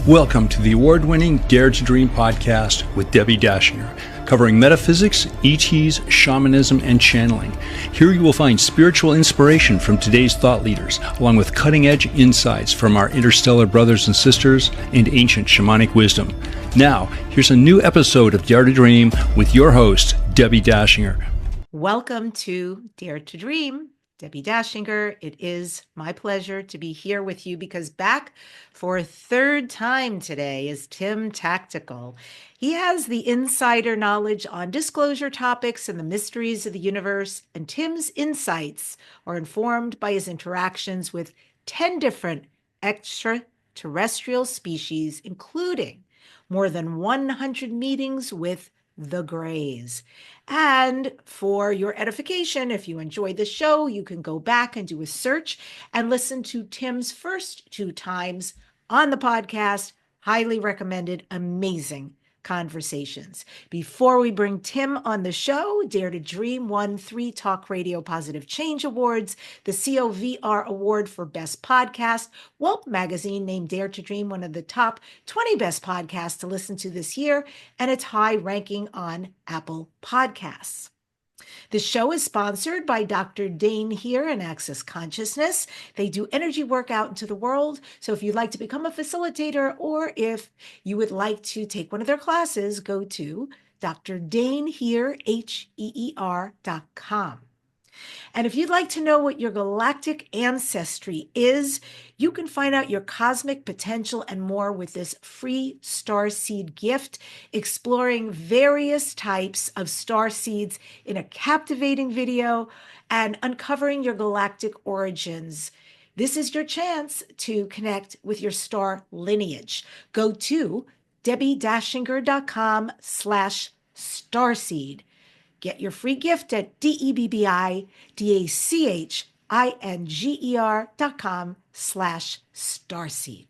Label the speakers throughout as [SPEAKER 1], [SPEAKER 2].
[SPEAKER 1] Welcome to the award-winning Dare to Dream podcast with Debbi Dachinger, covering metaphysics, ETs, shamanism, and channeling. Here you will find spiritual inspiration from today's thought leaders, along with cutting-edge insights from our interstellar brothers and sisters and ancient shamanic wisdom. Now, here's a new episode of Dare to Dream with your host, Debbi Dachinger.
[SPEAKER 2] Welcome to Dare to Dream. Debbi Dachinger. It is my pleasure to be here with you because back for a third time today is Tim Tactical. He has the insider knowledge on disclosure topics and the mysteries of the universe, and Tim's insights are informed by his interactions with 10 different extraterrestrial species, including more than 100 meetings with the Greys. And for your edification, if you enjoyed the show, you can go back and do a search and listen to Tim's first 2 times on the podcast. Highly recommended. Amazing conversations. Before we bring Tim on the show, Dare to Dream won 3 Talk Radio Positive Change Awards, the COVR Award for Best Podcast. Welp Magazine named Dare to Dream one of the top 20 best podcasts to listen to this year, and its high ranking on Apple Podcasts. The show is sponsored by Dr. Dane here and Access Consciousness. They do energy work out into the world. So if you'd like to become a facilitator or if you would like to take one of their classes, go to drdanehere.com. And if you'd like to know what your galactic ancestry is, you can find out your cosmic potential and more with this free starseed gift, exploring various types of star seeds in a captivating video and uncovering your galactic origins. This is your chance to connect with your star lineage. Go to debbidachinger.com/starseed. Get your free gift at debbidachinger.com/starseed.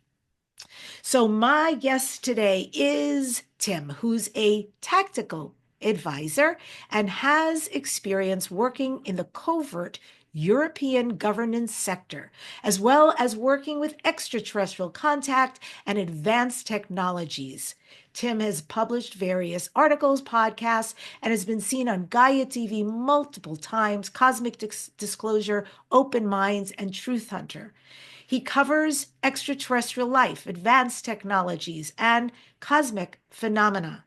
[SPEAKER 2] So my guest today is Tim, who's a tactical advisor and has experience working in the covert European governance sector, as well as working with extraterrestrial contact and advanced technologies. Tim has published various articles, podcasts, and has been seen on Gaia TV multiple times, Cosmic Disclosure, Open Minds, and Truth Hunter. He covers extraterrestrial life, advanced technologies, and cosmic phenomena.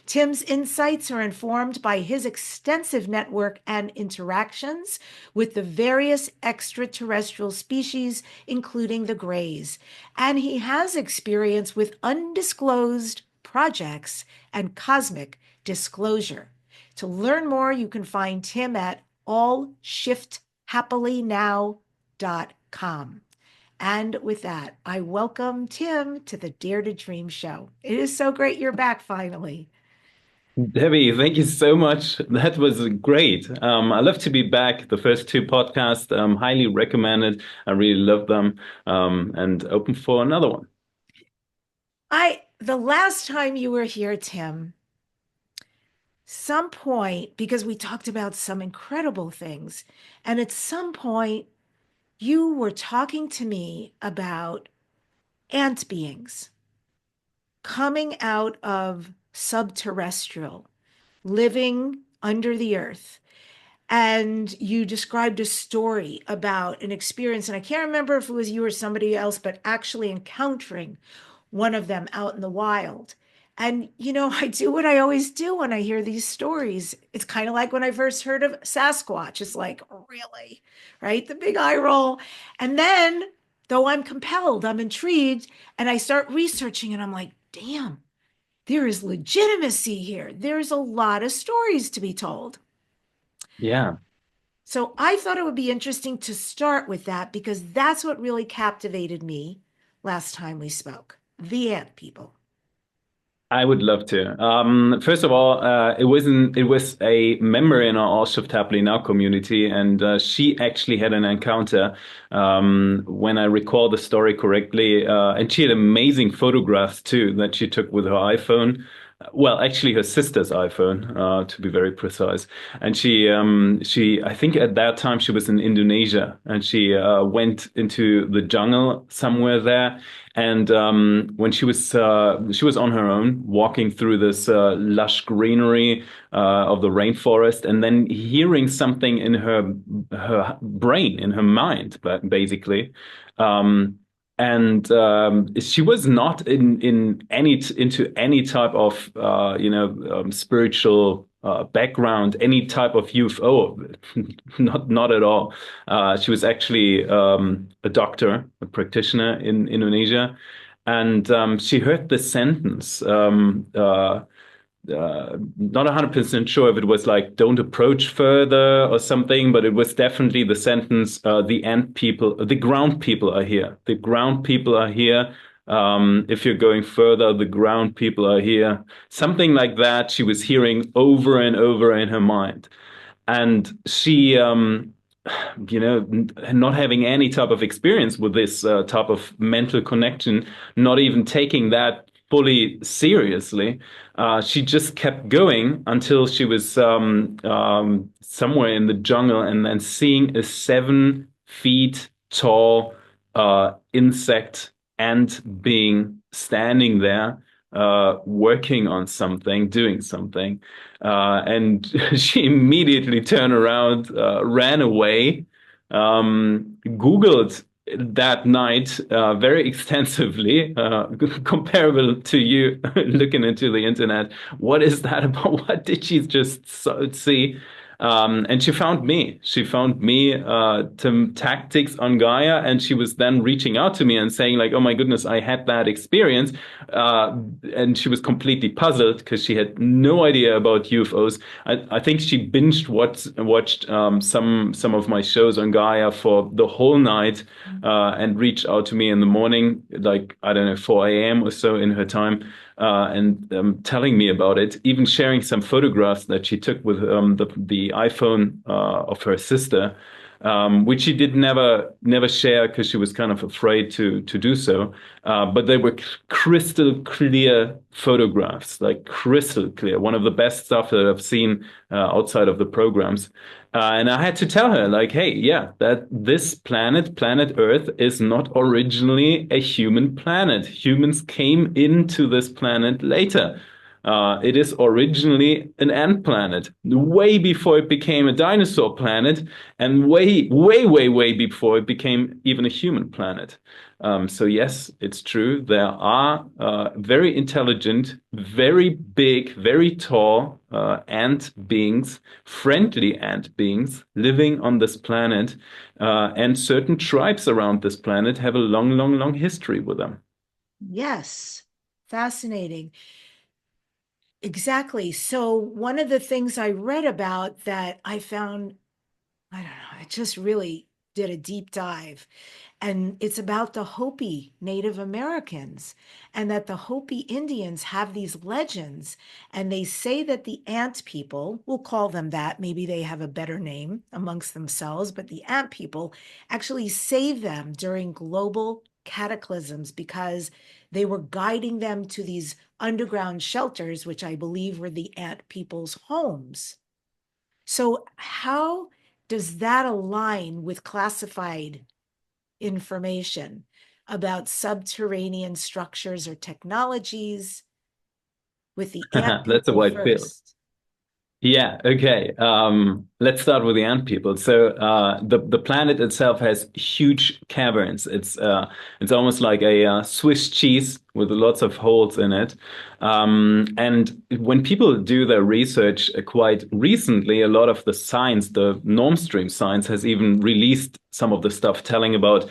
[SPEAKER 2] Tim's insights are informed by his extensive network and interactions with the various extraterrestrial species, including the Greys, and he has experience with undisclosed projects and cosmic disclosure. To learn more, you can find Tim at allshifthappily.now.com. And with that, I welcome Tim to the Dare to Dream show. It is so great you're back finally.
[SPEAKER 3] Debbi, thank you so much. That was great. I love to be back. The first 2 podcasts, highly recommended. I really love them, and open for another one.
[SPEAKER 2] The last time you were here, Tim, some point, because we talked about some incredible things, and at some point you were talking to me about ant beings coming out of subterrestrial, living under the earth. And you described a story about an experience, and I can't remember if it was you or somebody else, but actually encountering one of them out in the wild. And, you know, I do what I always do when I hear these stories. It's kind of like when I first heard of Sasquatch. It's like, really, right? The big eye roll. And then, though I'm compelled, I'm intrigued, and I start researching, and I'm like, damn, there is legitimacy here. There's a lot of stories to be told.
[SPEAKER 3] Yeah.
[SPEAKER 2] So I thought it would be interesting to start with that because that's what really captivated me last time we spoke. The ant people.
[SPEAKER 3] I would love to. First of all, it was a member in our All Shift Happily Now community, and she actually had an encounter, when I recall the story correctly, and she had amazing photographs too that she took with her iPhone. well, actually her sister's iPhone, to be very precise. And I think at that time she was in Indonesia, and she went into the jungle somewhere there. And when she was on her own, walking through this lush greenery of the rainforest, and then hearing something in her brain, in her mind, but basically. And she was not into any type of spiritual background, any type of UFO, not at all. She was actually a doctor, a practitioner in Indonesia, and she heard this sentence. Not 100% sure if it was like "don't approach further" or something, but it was definitely the sentence, "the ant people, the ground people are here. The ground people are here. If you're going further, the ground people are here." Something like that she was hearing over and over in her mind. And she, not having any type of experience with this type of mental connection, not even taking that fully seriously, she just kept going until she was somewhere in the jungle, and then seeing a 7 feet tall insect ant being standing there, working on something, doing something. And she immediately turned around, ran away, Googled that night very extensively, comparable to you looking into the internet. What is that about? What did she just see? And she found me. She found me, Tim Tactics on Gaia, and she was then reaching out to me and saying like, "Oh my goodness, I had that experience," and she was completely puzzled because she had no idea about UFOs. I think she watched some of my shows on Gaia for the whole night, and reached out to me in the morning, like I don't know, 4 a.m. or so in her time. And telling me about it, even sharing some photographs that she took with the iPhone of her sister, which she did never share because she was kind of afraid to do so. But they were crystal clear photographs, like crystal clear. One of the best stuff that I've seen outside of the programs. And I had to tell her, like, hey, yeah, that this planet Earth, is not originally a human planet. Humans came into this planet later. It is originally an ant planet, way before it became a dinosaur planet, and way before it became even a human planet. So yes, it's true. There are very intelligent, very big, very tall ant beings, friendly ant beings living on this planet, and certain tribes around this planet have a long history with them.
[SPEAKER 2] Yes, fascinating. Exactly. So one of the things I read about that I found, I don't know, I just really did a deep dive. And it's about the Hopi Native Americans, and that the Hopi Indians have these legends. And they say that the ant people, we'll call them that, maybe they have a better name amongst themselves, but the ant people actually save them during global cataclysms because they were guiding them to these underground shelters, which I believe were the ant people's homes. So, how does that align with classified information about subterranean structures or technologies with the ant
[SPEAKER 3] That's a
[SPEAKER 2] people
[SPEAKER 3] wide field.
[SPEAKER 2] first?
[SPEAKER 3] Yeah, okay. Let's start with the ant people. So the planet itself has huge caverns. It's almost like a Swiss cheese with lots of holes in it. And when people do their research, quite recently, a lot of the science, the normstream science, has even released some of the stuff telling about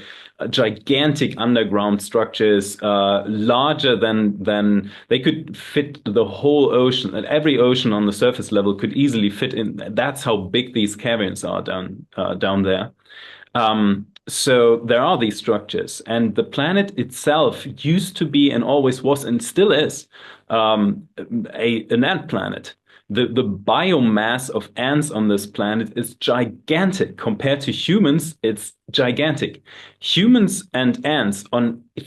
[SPEAKER 3] gigantic underground structures, larger than they could fit the whole ocean. And every ocean on the surface level could easily fit in. That's how big these caverns are down there. So there are these structures, and the planet itself used to be, and always was, and still is, an ant planet. the biomass of ants on this planet is gigantic. Compared to humans, it's gigantic. Humans and ants,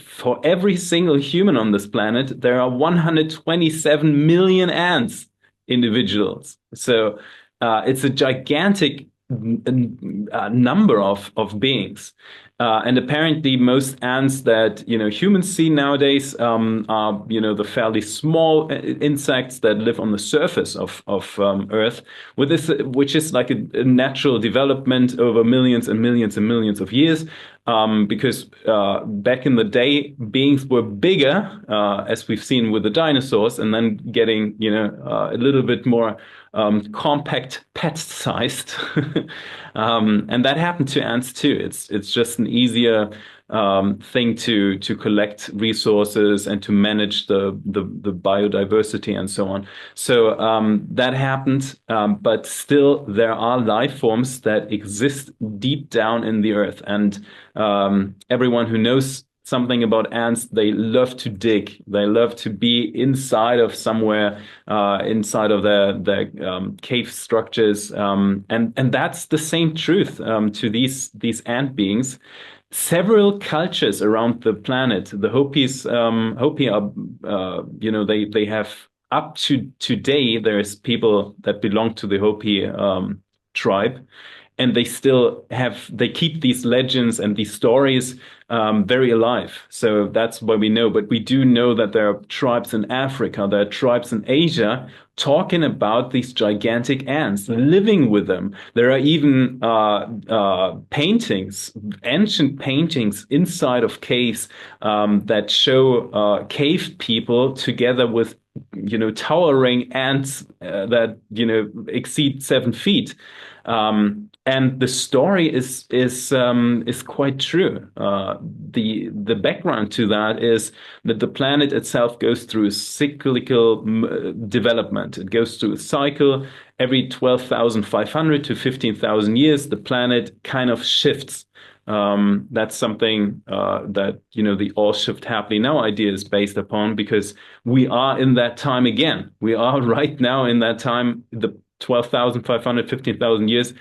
[SPEAKER 3] for every single human on this planet, there are 127 million ants individuals. So it's a gigantic number of beings. And apparently most ants that, humans see nowadays are, the fairly small insects that live on the surface of Earth, which is like a natural development over millions and millions and millions of years. Because back in the day, beings were bigger, as we've seen with the dinosaurs, and then getting, a little bit more compact, pet-sized, and that happened to ants too. It's just an easier thing to collect resources and to manage the biodiversity and so on. So that happened, but still there are life forms that exist deep down in the earth, and everyone who knows something about ants, they love to dig. They love to be inside of somewhere, inside of their cave structures, and that's the same truth to these ant beings. Several cultures around the planet, the Hopi are, they have up to today. There's people that belong to the Hopi tribe. And they keep these legends and these stories very alive. So that's what we know. But we do know that there are tribes in Africa, there are tribes in Asia talking about these gigantic ants, living with them. There are even paintings, ancient paintings inside of caves that show cave people together with towering ants that exceed 7 feet. And the story is quite true. The background to that is that the planet itself goes through a cyclical development. It goes through a cycle every 12,500 to 15,000 years. The planet kind of shifts. That's something that the all shift happily now idea is based upon, because we are in that time again. We are right now in that time, the 12,500, 15,000 years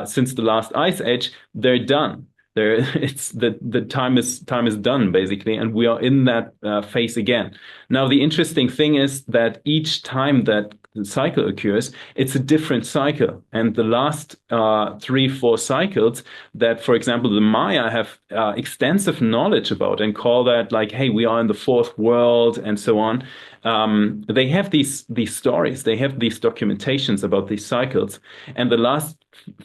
[SPEAKER 3] since the last ice age. They're done. It's the time is done basically, and we are in that phase again. Now the interesting thing is that each time that the cycle occurs, it's a different cycle, and the last 3-4 cycles that, for example, the Maya have extensive knowledge about and call that like, hey, we are in the fourth world and so on. They have these stories, they have these documentations about these cycles, and the last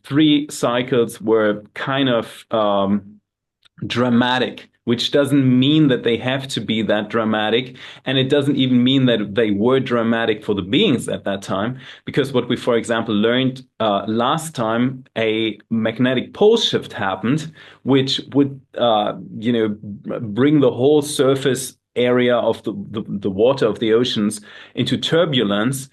[SPEAKER 3] 3 cycles were kind of dramatic, which doesn't mean that they have to be that dramatic. And it doesn't even mean that they were dramatic for the beings at that time, because what we, for example, learned last time, a magnetic pole shift happened, which would, bring the whole surface area of the water of the oceans into turbulence,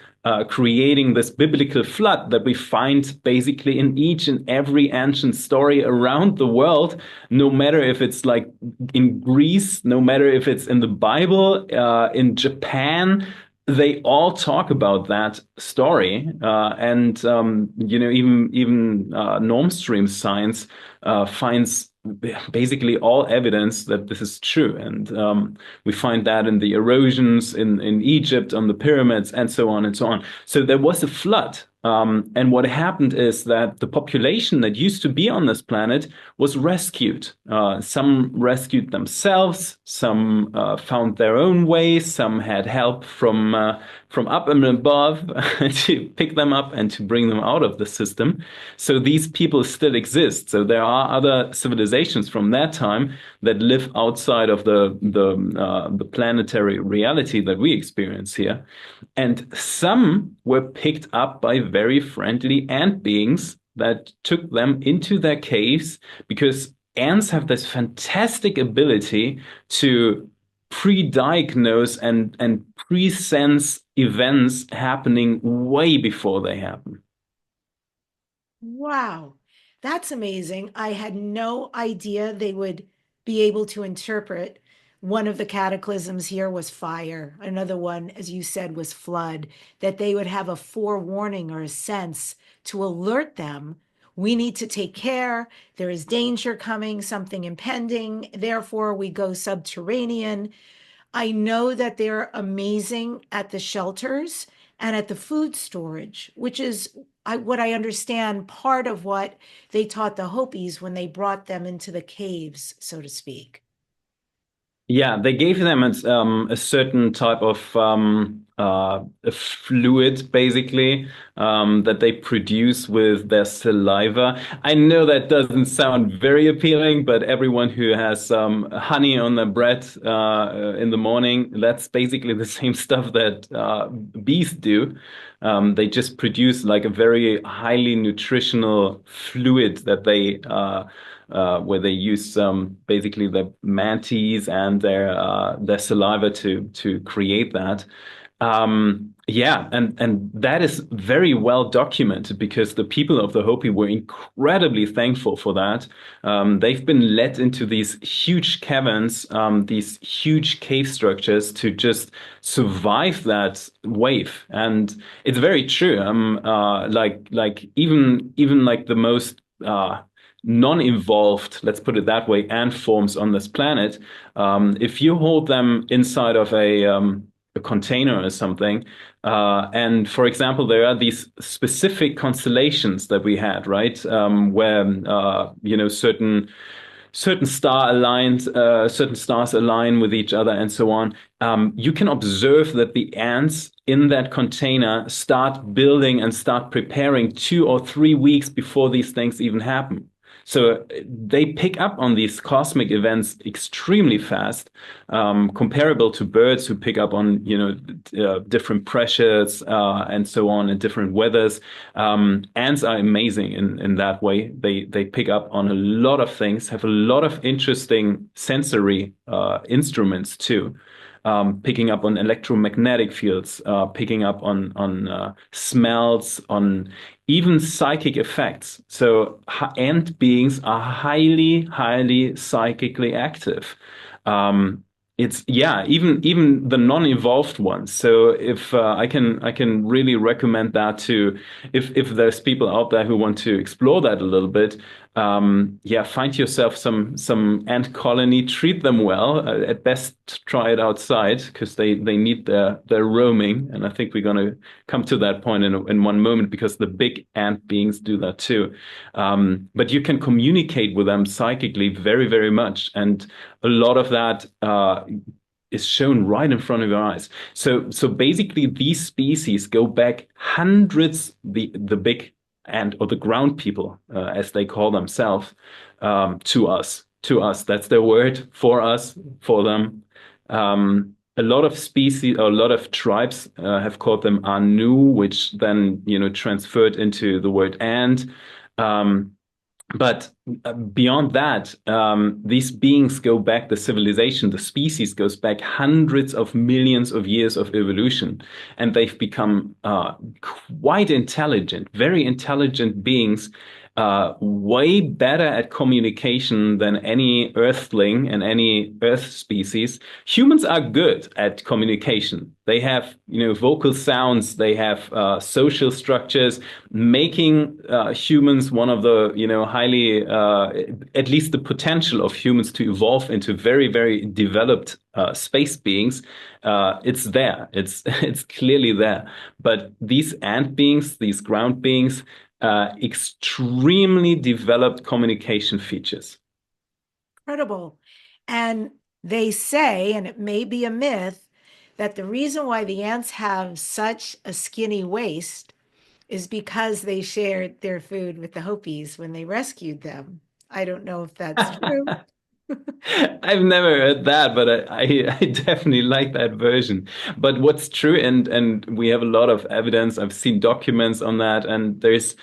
[SPEAKER 3] creating this biblical flood that we find basically in each and every ancient story around the world, no matter if it's like in Greece, no matter if it's in the Bible, in Japan. They all talk about that story, and even normstream science finds basically all evidence that this is true, and we find that in the erosions in Egypt, on the pyramids, and so on and so on. So there was a flood. And what happened is that the population that used to be on this planet was rescued. Some rescued themselves, some found their own ways, some had help from up and above to pick them up and to bring them out of the system. So these people still exist. So there are other civilizations from that time that live outside of the planetary reality that we experience here. And some were picked up by very friendly ant beings that took them into their caves, because ants have this fantastic ability to pre-diagnose and pre-sense events happening way before they happen.
[SPEAKER 2] Wow, that's amazing. I had no idea they would be able to interpret one of the cataclysms here was fire. Another one, as you said, was flood, that they would have a forewarning or a sense to alert them. We need to take care. There is danger coming, something impending. Therefore, we go subterranean. I know that they're amazing at the shelters and at the food storage, which is what I understand part of what they taught the Hopis when they brought them into the caves, so to speak.
[SPEAKER 3] Yeah, they gave them a certain type of a fluid, basically, that they produce with their saliva. I know that doesn't sound very appealing, but everyone who has honey on their bread in the morning, that's basically the same stuff that bees do. They just produce like a very highly nutritional fluid that they where they use basically the mantis and their saliva to create that. Yeah, and that is very well documented because the people of the Hopi were incredibly thankful for that. They've been led into these huge caverns, these huge cave structures to just survive that wave, and it's very true. Like even like the most non-evolved, let's put it that way, ant forms on this planet, if you hold them inside of a container or something, and for example, there are these specific constellations that we had, right, where certain certain stars align with each other and so on. You can observe that the ants in that container start building and start preparing 2 or 3 weeks before these things even happen. So they pick up on these cosmic events extremely fast, comparable to birds who pick up on, different pressures and so on, and different weathers. Ants are amazing in that way. They pick up on a lot of things, have a lot of interesting sensory instruments too. Picking up on electromagnetic fields, picking up on smells, on even psychic effects. So ant beings are highly, highly psychically active. Even the non-evolved ones. So if I can really recommend that to if there's people out there who want to explore that a little bit. Find yourself some ant colony, treat them well. At best, try it outside because they need their roaming. And I think we're going to come to that point in one moment because the big ant beings do that too. But you can communicate with them psychically very, very much. And a lot of that is shown right in front of your eyes. So basically, these species go back hundreds, the big ant or the ground people, as they call themselves, to us. That's their word, for us, for them. A lot of species, or a lot of tribes have called them Anu, which then, transferred into the word ant. But beyond that, these beings go back, the civilization, the species goes back hundreds of millions of years of evolution. And they've become quite intelligent, very intelligent beings, way better at communication than any earthling and any earth species. Humans are good at communication. They have, vocal sounds. They have social structures, making humans one of the, highly, at least the potential of humans to evolve into very, very developed space beings. It's there. It's clearly there. But these ant beings, these ground beings, extremely developed communication features.
[SPEAKER 2] Incredible. And they say, and it may be a myth, that the reason why the ants have such a skinny waist is because they shared their food with the Hopis when they rescued them. I don't know if that's true.
[SPEAKER 3] I've never heard that, but I definitely like that version. But what's true, and we have a lot of evidence. I've seen documents on that, and there's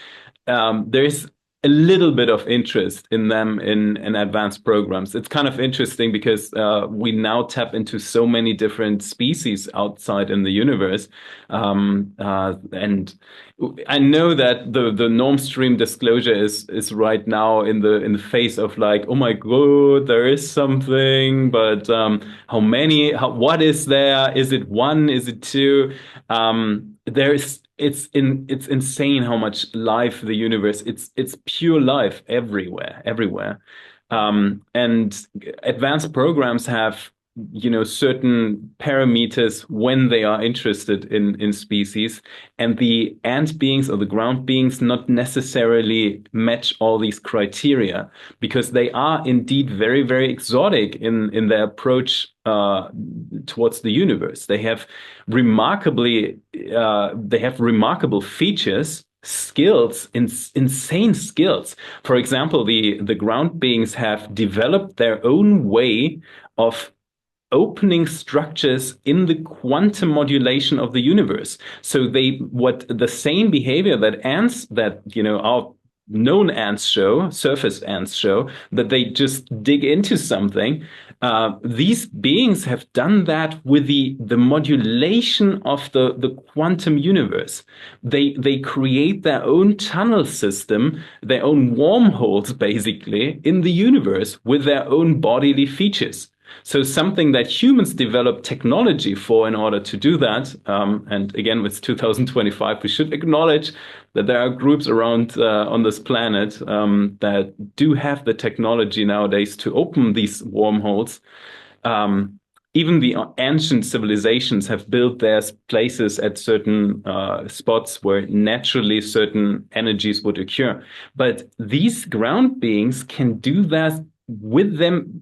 [SPEAKER 3] a little bit of interest in them in advanced programs. It's kind of interesting because we now tap into so many different species outside in the universe. And I know that the norm stream disclosure is right now in the face of like, oh my God, there is something, but how many? What is there? Is it one? Is it two? It's insane how much life the universe. It's pure life everywhere. And advanced programs have, certain parameters when they are interested in species, and the ant beings or the ground beings not necessarily match all these criteria because they are indeed very, very exotic in their approach towards the universe. They have remarkable features, skills, insane skills. For example, the ground beings have developed their own way of opening structures in the quantum modulation of the universe. So what the same behavior that ants, our known ants show, surface ants show, that they just dig into something. These beings have done that with the modulation of the quantum universe. They create their own tunnel system, their own wormholes, basically, in the universe with their own bodily features. So something that humans develop technology for in order to do that. And again, with 2025, we should acknowledge that there are groups around on this planet that do have the technology nowadays to open these wormholes. Even the ancient civilizations have built their places at certain spots where naturally certain energies would occur. But these ground beings can do that with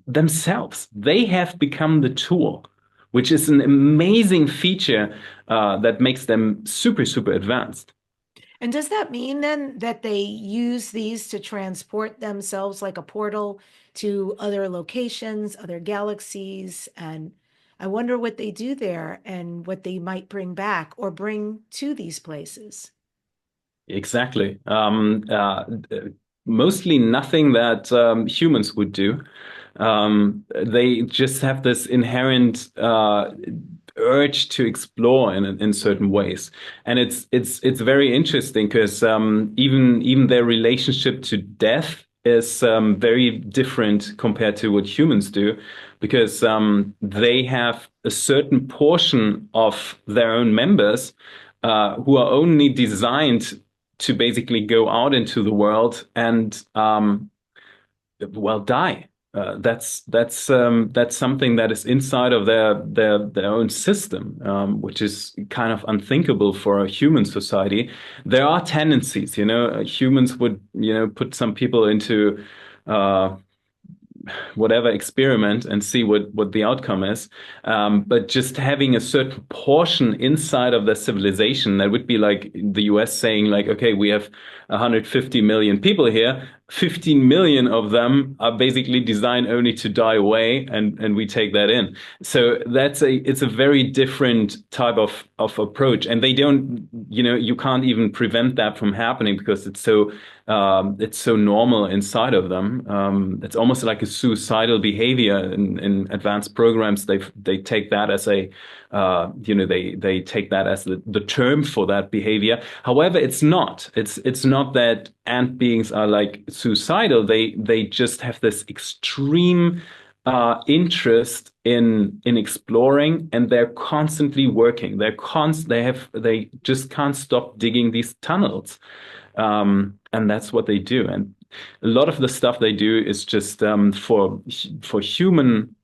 [SPEAKER 3] themselves. They have become the tool, which is an amazing feature that makes them super, super advanced.
[SPEAKER 2] And does that mean then that they use these to transport themselves like a portal to other locations, other galaxies? And I wonder what they do there and what they might bring back or bring to these places.
[SPEAKER 3] Exactly. Mostly nothing that humans would do. They just have this inherent urge to explore in certain ways, and it's very interesting because even their relationship to death is very different compared to what humans do, because they have a certain portion of their own members who are only designed to basically go out into the world and die. That's something that is inside of their own system, which is kind of unthinkable for a human society. There are tendencies, humans would put some people into whatever experiment and see what the outcome is. But just having a certain portion inside of the civilization, that would be like the US saying like, okay, we have 150 million people here. 15 million of them are basically designed only to die away, and we take that in. So it's a very different type of approach, and they don't, you can't even prevent that from happening because it's so normal inside of them. It's almost like a suicidal behavior in advanced programs. They take that as they take that as the term for that behavior. However, it's not. It's not that ant beings are like suicidal. They just have this extreme interest in exploring, and they're constantly working. They just can't stop digging these tunnels, and that's what they do. And a lot of the stuff they do is just for human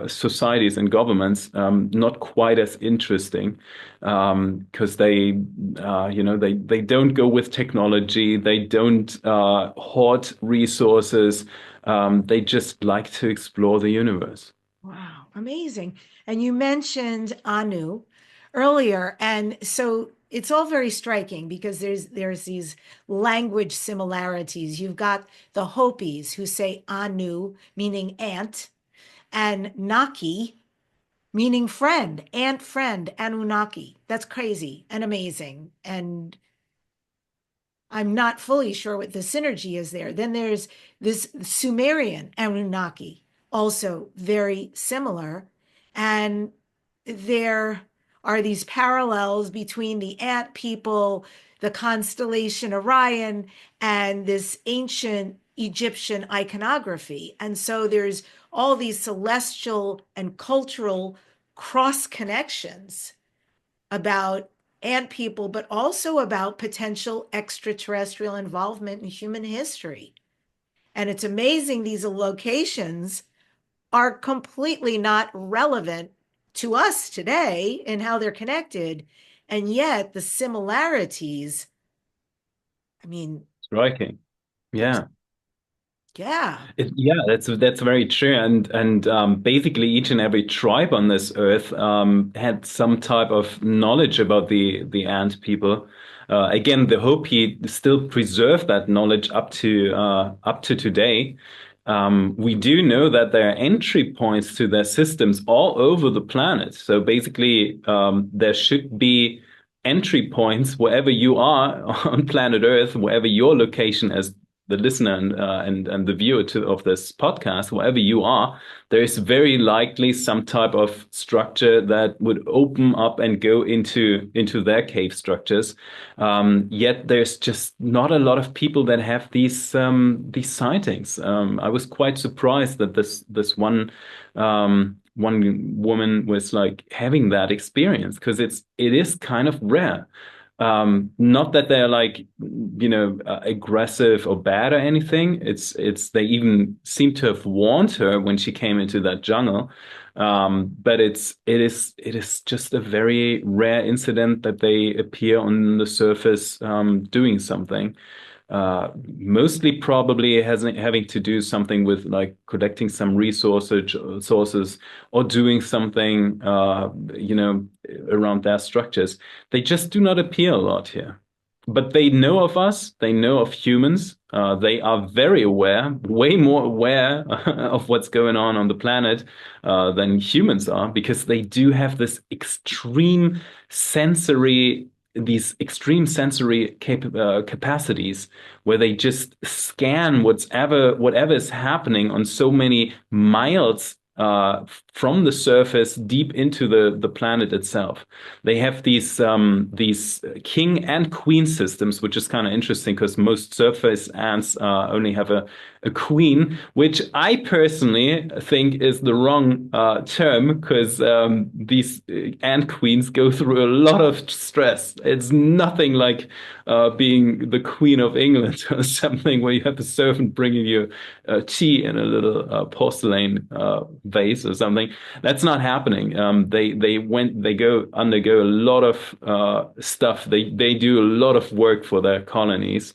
[SPEAKER 3] societies and governments, not quite as interesting, because they don't go with technology, they don't hoard resources, they just like to explore the universe.
[SPEAKER 2] Wow, amazing. And you mentioned Anu earlier, and so it's all very striking because there's these language similarities. You've got the Hopis who say Anu, meaning ant, and Naki, meaning friend, ant friend, Annunaki. That's crazy and amazing. And I'm not fully sure what the synergy is there. Then there's this Sumerian Anunnaki, also very similar. And there are these parallels between the ant people, the constellation Orion, and this ancient Egyptian iconography. And so there's all these celestial and cultural cross connections about ant people, but also about potential extraterrestrial involvement in human history. And it's amazing these locations are completely not relevant to us today and how they're connected. And yet the similarities, I mean,
[SPEAKER 3] Striking. Yeah.
[SPEAKER 2] yeah.
[SPEAKER 3] Yeah, that's very true, and basically each and every tribe on this earth had some type of knowledge about the ant people. Again, the Hopi still preserve that knowledge up to today. We do know that there are entry points to their systems all over the planet. So basically, there should be entry points wherever you are on planet Earth, wherever your location as the listener and the viewer of this podcast, wherever you are, there is very likely some type of structure that would open up and go into their cave structures. Yet there's just not a lot of people that have these sightings. I was quite surprised that this one woman was like having that experience because it is kind of rare. Not that they're like, aggressive or bad or anything. It's they even seem to have warned her when she came into that jungle. But it is just a very rare incident that they appear on the surface, doing something. Mostly probably having to do something with like collecting some sources or doing something, around their structures. They just do not appear a lot here. But they know of us, they know of humans. They are very aware, way more aware of what's going on the planet than humans are, because they do have sensory these extreme sensory capacities where they just scan whatever is happening on so many miles from the surface deep into the planet itself. They have these king and queen systems, which is kind of interesting because most surface ants only have a queen, which I personally think is the wrong term because these ant queens go through a lot of stress. It's nothing like being the Queen of England or something where you have a servant bringing you tea in a little porcelain vase or something. That's not happening. They go undergo a lot of stuff. They do a lot of work for their colonies.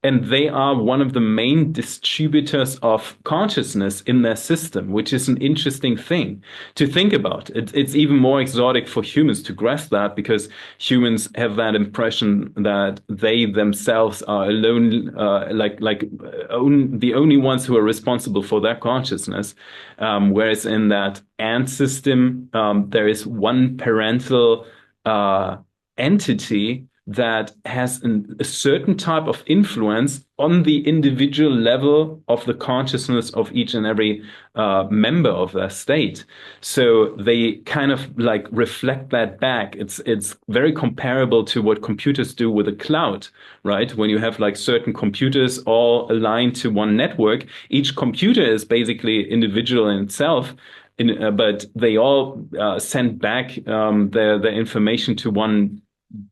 [SPEAKER 3] And they are one of the main distributors of consciousness in their system, which is an interesting thing to think about. It's even more exotic for humans to grasp that because humans have that impression that they themselves are alone, the only ones who are responsible for their consciousness. Whereas in that ant system, there is one parental entity that has a certain type of influence on the individual level of the consciousness of each and every member of their state. So they kind of like reflect that back. It's very comparable to what computers do with a cloud, right? When you have like certain computers all aligned to one network, each computer is basically individual in itself. But they all send back their information to one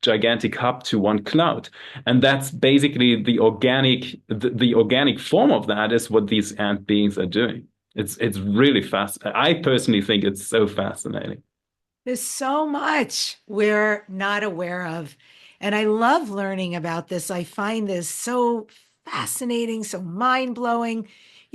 [SPEAKER 3] gigantic hub, to one cloud, and that's basically the organic form of that is what these ant beings are doing. It's really fast. I personally think it's so fascinating.
[SPEAKER 2] There's so much we're not aware of. And I love learning about this. I find this so fascinating, so mind blowing.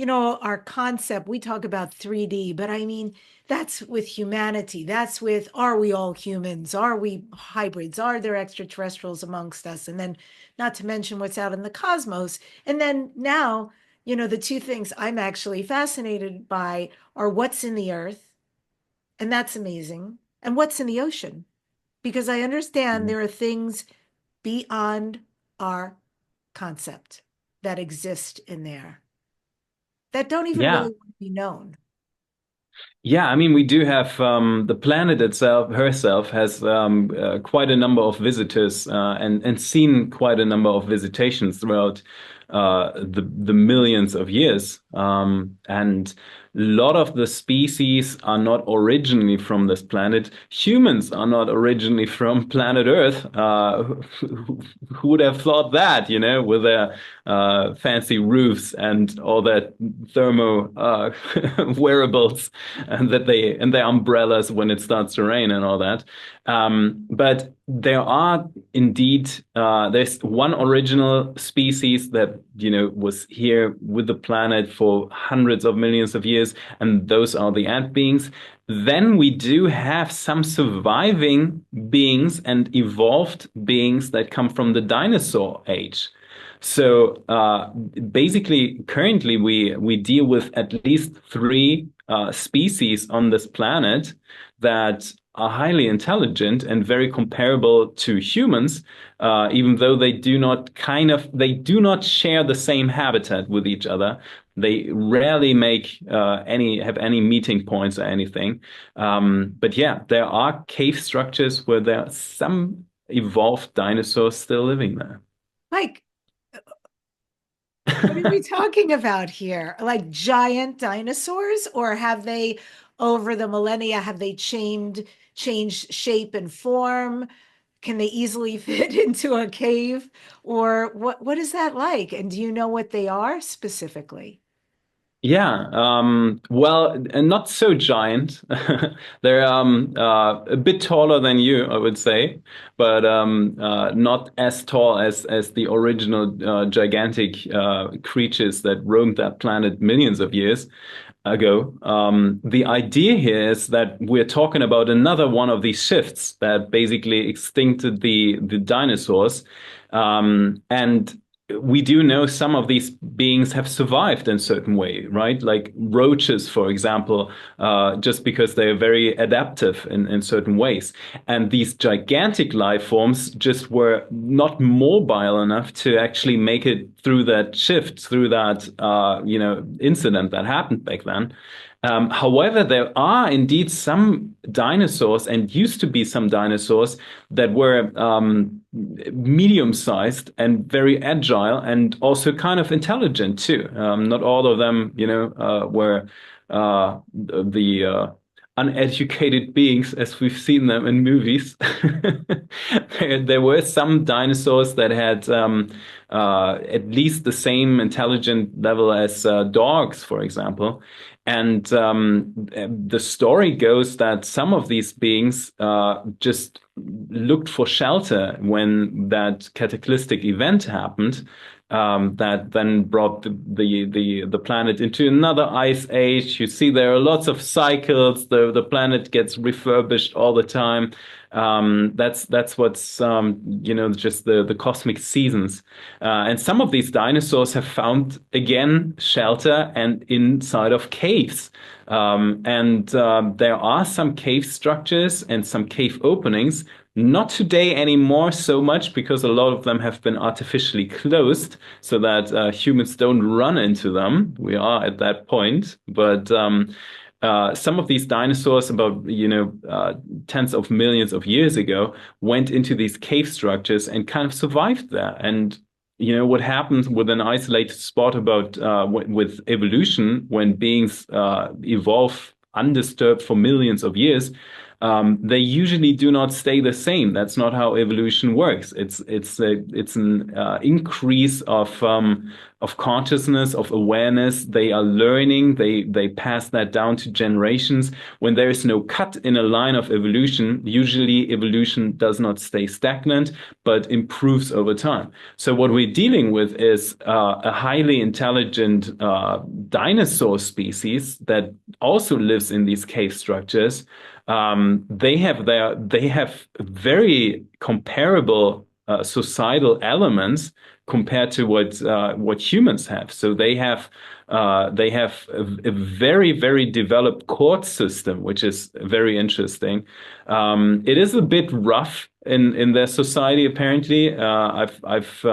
[SPEAKER 2] Our concept, we talk about 3D, but I mean, that's with humanity. That's with, are we all humans? Are we hybrids? Are there extraterrestrials amongst us? And then, not to mention what's out in the cosmos. And then now, the two things I'm actually fascinated by are what's in the earth, and that's amazing, and what's in the ocean, because I understand there are things beyond our concept that exist in there that don't even
[SPEAKER 3] Yeah.
[SPEAKER 2] really want to be known.
[SPEAKER 3] Yeah, I mean, we do have the planet itself, herself, has quite a number of visitors and seen quite a number of visitations throughout the millions of years. And a lot of the species are not originally from this planet. Humans are not originally from planet Earth. Who would have thought that, you know, with their fancy roofs and all that thermo wearables and their umbrellas when it starts to rain and all that. But there are indeed there's one original species that was here with the planet for hundreds of millions of years, and those are the ant beings. Then we do have some surviving beings and evolved beings that come from the dinosaur age. So basically, currently we deal with at least three species on this planet that are highly intelligent and very comparable to humans, even though they do not share the same habitat with each other. They rarely have any meeting points or anything. But yeah, there are cave structures where there are some evolved dinosaurs still living there.
[SPEAKER 2] Like, what are we talking about here? Like giant dinosaurs, or have they, over the millennia, have they changed shape and form? Can they easily fit into a cave? Or what is that like? And do you know what they are specifically?
[SPEAKER 3] Yeah, well, and not so giant. They're a bit taller than you, I would say, but not as tall as the original gigantic creatures that roamed that planet millions of years ago. The idea here is that we're talking about another one of these shifts that basically extincted the dinosaurs, and we do know some of these beings have survived in a certain way, right? Like roaches, for example, just because they are very adaptive in certain ways. And these gigantic life forms just were not mobile enough to actually make it through that shift, through that, incident that happened back then. However, there are indeed some dinosaurs, and used to be some dinosaurs that were medium-sized and very agile, and also kind of intelligent too. Not all of them, were the uneducated beings as we've seen them in movies. There were some dinosaurs that had at least the same intelligent level as dogs, for example. And the story goes that some of these beings just looked for shelter when that cataclysmic event happened, that then brought the planet into another ice age. You see, there are lots of cycles. The planet gets refurbished all the time. That's what's just the cosmic seasons. And some of these dinosaurs have found again shelter and inside of caves. And there are some cave structures and some cave openings. Not today anymore so much, because a lot of them have been artificially closed so that humans don't run into them. We are at that point, but some of these dinosaurs, about tens of millions of years ago, went into these cave structures and kind of survived there. And what happens with an isolated spot about with evolution, when beings evolve undisturbed for millions of years, they usually do not stay the same. That's not how evolution works. It's an increase of consciousness, of awareness. They are learning. They pass that down to generations. When there is no cut in a line of evolution, usually evolution does not stay stagnant, but improves over time. So what we're dealing with is a highly intelligent dinosaur species that also lives in these cave structures. They have very comparable societal elements compared to what humans have. So they have They have a very, very developed court system, which is very interesting. It is a bit rough in their society, apparently. I've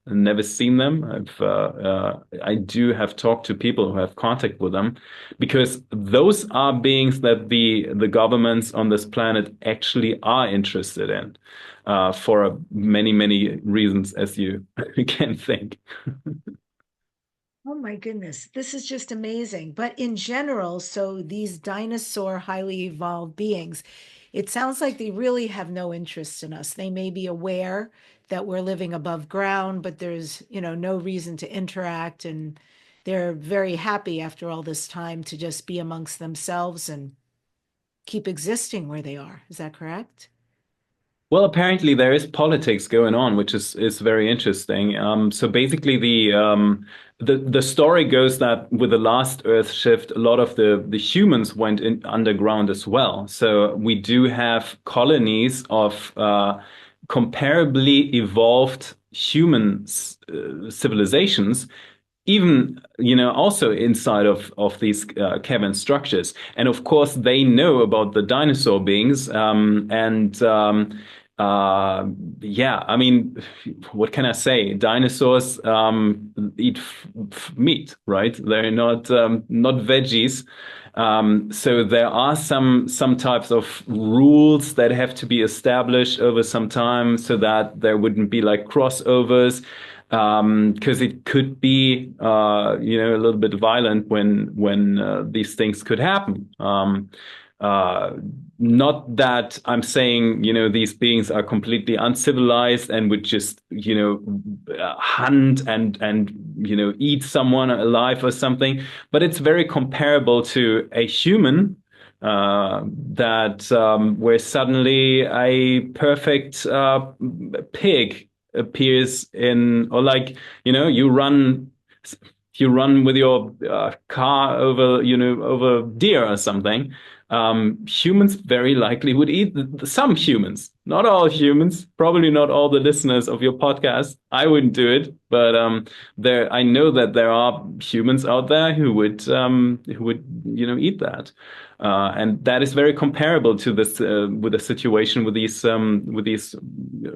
[SPEAKER 3] never seen them. I do have talked to people who have contact with them, because those are beings that the governments on this planet actually are interested in, for many, many reasons, as you can think.
[SPEAKER 2] Oh my goodness, this is just amazing. But in general, so these dinosaur highly evolved beings, it sounds like they really have no interest in us. They may be aware that we're living above ground, but there's, no reason to interact. And they're very happy after all this time to just be amongst themselves and keep existing where they are. Is that correct?
[SPEAKER 3] Well, apparently there is politics going on, which is very interesting. So basically, the story goes that with the last Earth shift, a lot of the humans went in underground as well. So we do have colonies of comparably evolved human civilizations, even also inside of these cavern structures. And of course they know about the dinosaur beings, yeah, I mean, what can I say? Dinosaurs eat meat, right? They're not veggies. So there are some types of rules that have to be established over some time so that there wouldn't be like crossovers. Because it could be, a little bit violent when these things could happen. Uh, Not that I'm saying, these beings are completely uncivilized and would just, hunt and eat someone alive or something, but it's very comparable to a human, that where suddenly a perfect pig appears in, or like, you run with your car over deer or something. Humans very likely would eat some humans, not all humans, probably not all the listeners of your podcast. I wouldn't do it, but I know that there are humans out there who would eat that. And that is very comparable to this with the situation with these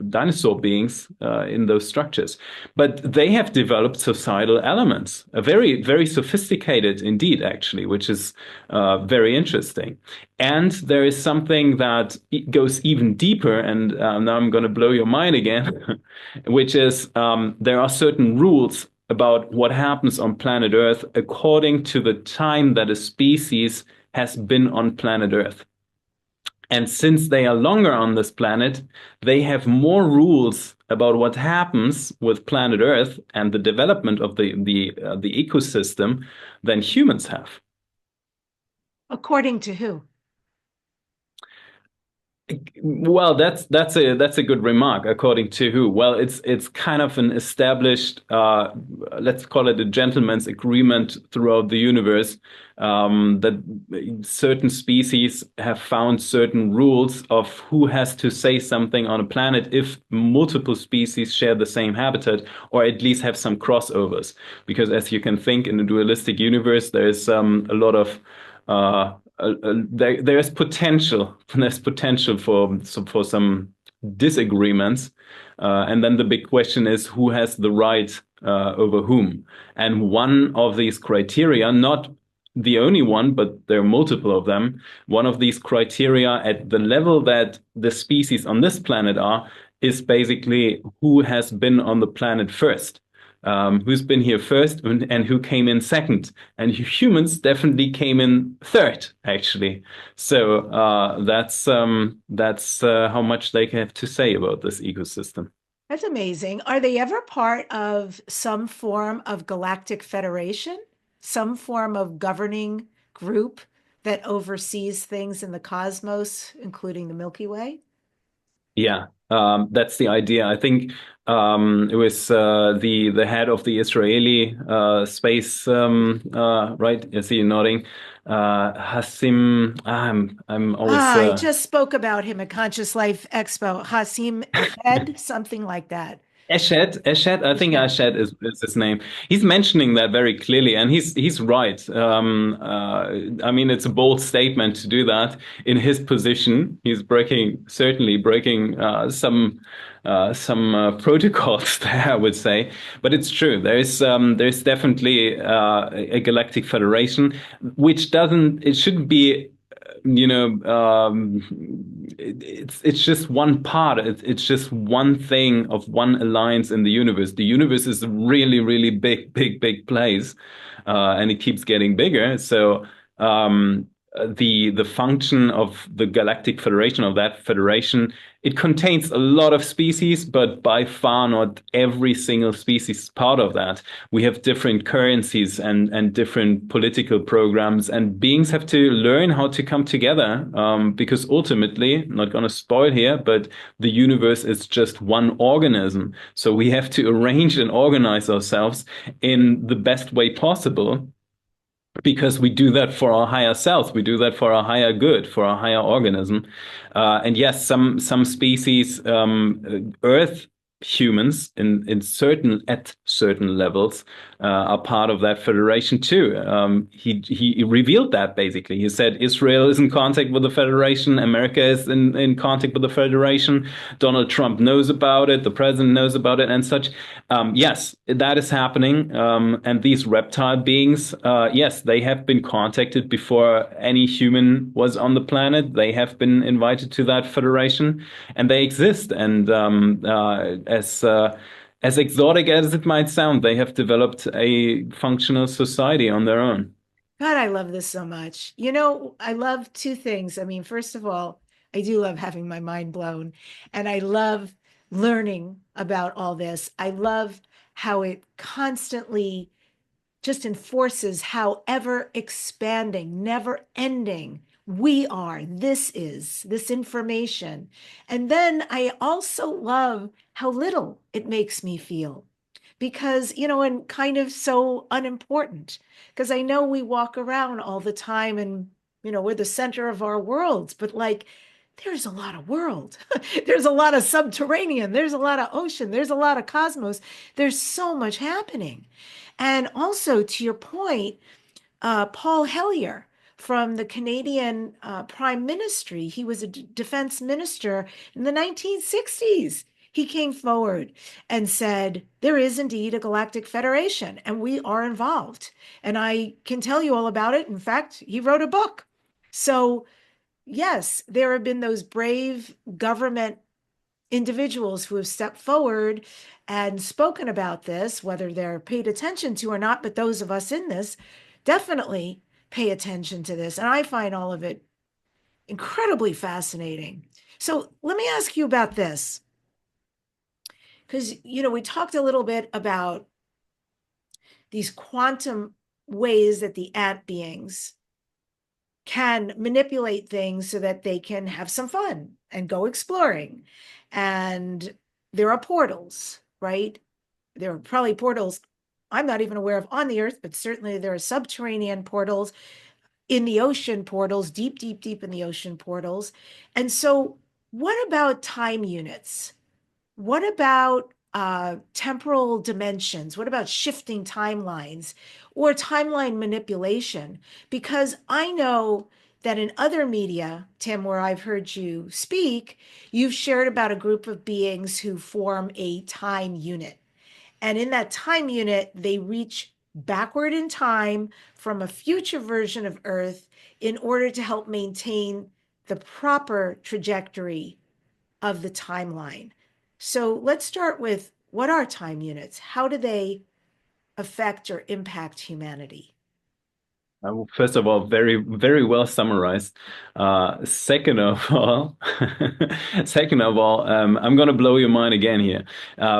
[SPEAKER 3] dinosaur beings in those structures. But they have developed societal elements, a very, very sophisticated indeed, actually, which is very interesting. And there is something that goes even deeper, and now I'm going to blow your mind again, which is there are certain rules about what happens on planet Earth according to the time that a species has been on planet Earth. And since they are longer on this planet, they have more rules about what happens with planet Earth and the development of the ecosystem than humans have.
[SPEAKER 2] According to who?
[SPEAKER 3] Well, that's a good remark. According to who? Well, it's kind of an established, let's call it a gentleman's agreement throughout the universe, that certain species have found certain rules of who has to say something on a planet if multiple species share the same habitat, or at least have some crossovers. Because as you can think, in a dualistic universe, there is a lot of there's potential. There's potential for some disagreements, and then the big question is who has the right over whom. And one of these criteria, not the only one, but there are multiple of them. One of these criteria at the level that the species on this planet are is basically who has been on the planet first. Who's been here first and who came in second. And humans definitely came in third, actually. So that's how much they have to say about this ecosystem.
[SPEAKER 2] That's amazing. Are they ever part of some form of galactic federation, some form of governing group that oversees things in the cosmos, including the Milky Way?
[SPEAKER 3] Yeah, that's the idea. I think it was the head of the Israeli space, right? I see you nodding. Hassim. I'm always.
[SPEAKER 2] I just spoke about him at Conscious Life Expo. Hasim Ahed, something like that.
[SPEAKER 3] Eshet, I think
[SPEAKER 2] Eshet.
[SPEAKER 3] Eshet is his name. He's mentioning that very clearly, and he's right. I mean, it's a bold statement to do that in his position. He's certainly breaking some protocols there, I would say. But it's true. There's definitely a galactic federation, which doesn't. It shouldn't be it's just one part. It's just one thing of one alliance in the universe. The universe is a really, really big, big, big place, and it keeps getting bigger. So the function of the Galactic Federation, of that federation, it contains a lot of species, but by far not every single species is part of that. We have different currencies and different political programs, and beings have to learn how to come together, because ultimately, I'm not going to spoil here, but the universe is just one organism. So we have to arrange and organize ourselves in the best way possible, because we do that for our higher self, we do that for our higher good, for our higher organism. And yes, some species, Earth humans at certain levels, are part of that federation too. He revealed that basically. He said Israel is in contact with the federation, America is in contact with the federation, Donald Trump knows about it, the president knows about it, and such. Yes, that is happening. And these reptile beings, yes, they have been contacted before any human was on the planet. They have been invited to that federation, and they exist. And as exotic as it might sound, they have developed a functional society on their own.
[SPEAKER 2] God, I love this so much. I love two things. I mean, first of all, I do love having my mind blown, and I love learning about all this. I love how it constantly just enforces how ever expanding, never ending we are. This information. And then I also love how little it makes me feel because, and kind of so unimportant. Because I know we walk around all the time and, we're the center of our worlds, but like, there's a lot of world. There's a lot of subterranean. There's a lot of ocean. There's a lot of cosmos. There's so much happening. And also, to your point, Paul Hellyer from the Canadian Prime Ministry, he was a defense minister in the 1960s. He came forward and said, there is indeed a galactic federation and we are involved. And I can tell you all about it. In fact, he wrote a book. So, yes, there have been those brave government individuals who have stepped forward and spoken about this, whether they're paid attention to or not, but those of us in this definitely pay attention to this. And I find all of it incredibly fascinating. So let me ask you about this. Because, we talked a little bit about these quantum ways that the ant beings can manipulate things so that they can have some fun and go exploring. And there are portals, right? There are probably portals I'm not even aware of on the Earth, but certainly there are subterranean portals, in the ocean portals, deep, deep, deep in the ocean portals. And so what about time units? What about temporal dimensions? What about shifting timelines or timeline manipulation? Because I know that in other media, Tim, where I've heard you speak, you've shared about a group of beings who form a time unit. And in that time unit, they reach backward in time from a future version of Earth in order to help maintain the proper trajectory of the timeline. So let's start with, what are time units? How do they affect or impact humanity?
[SPEAKER 3] First of all, very, very well summarized. Second of all, I'm going to blow your mind again here.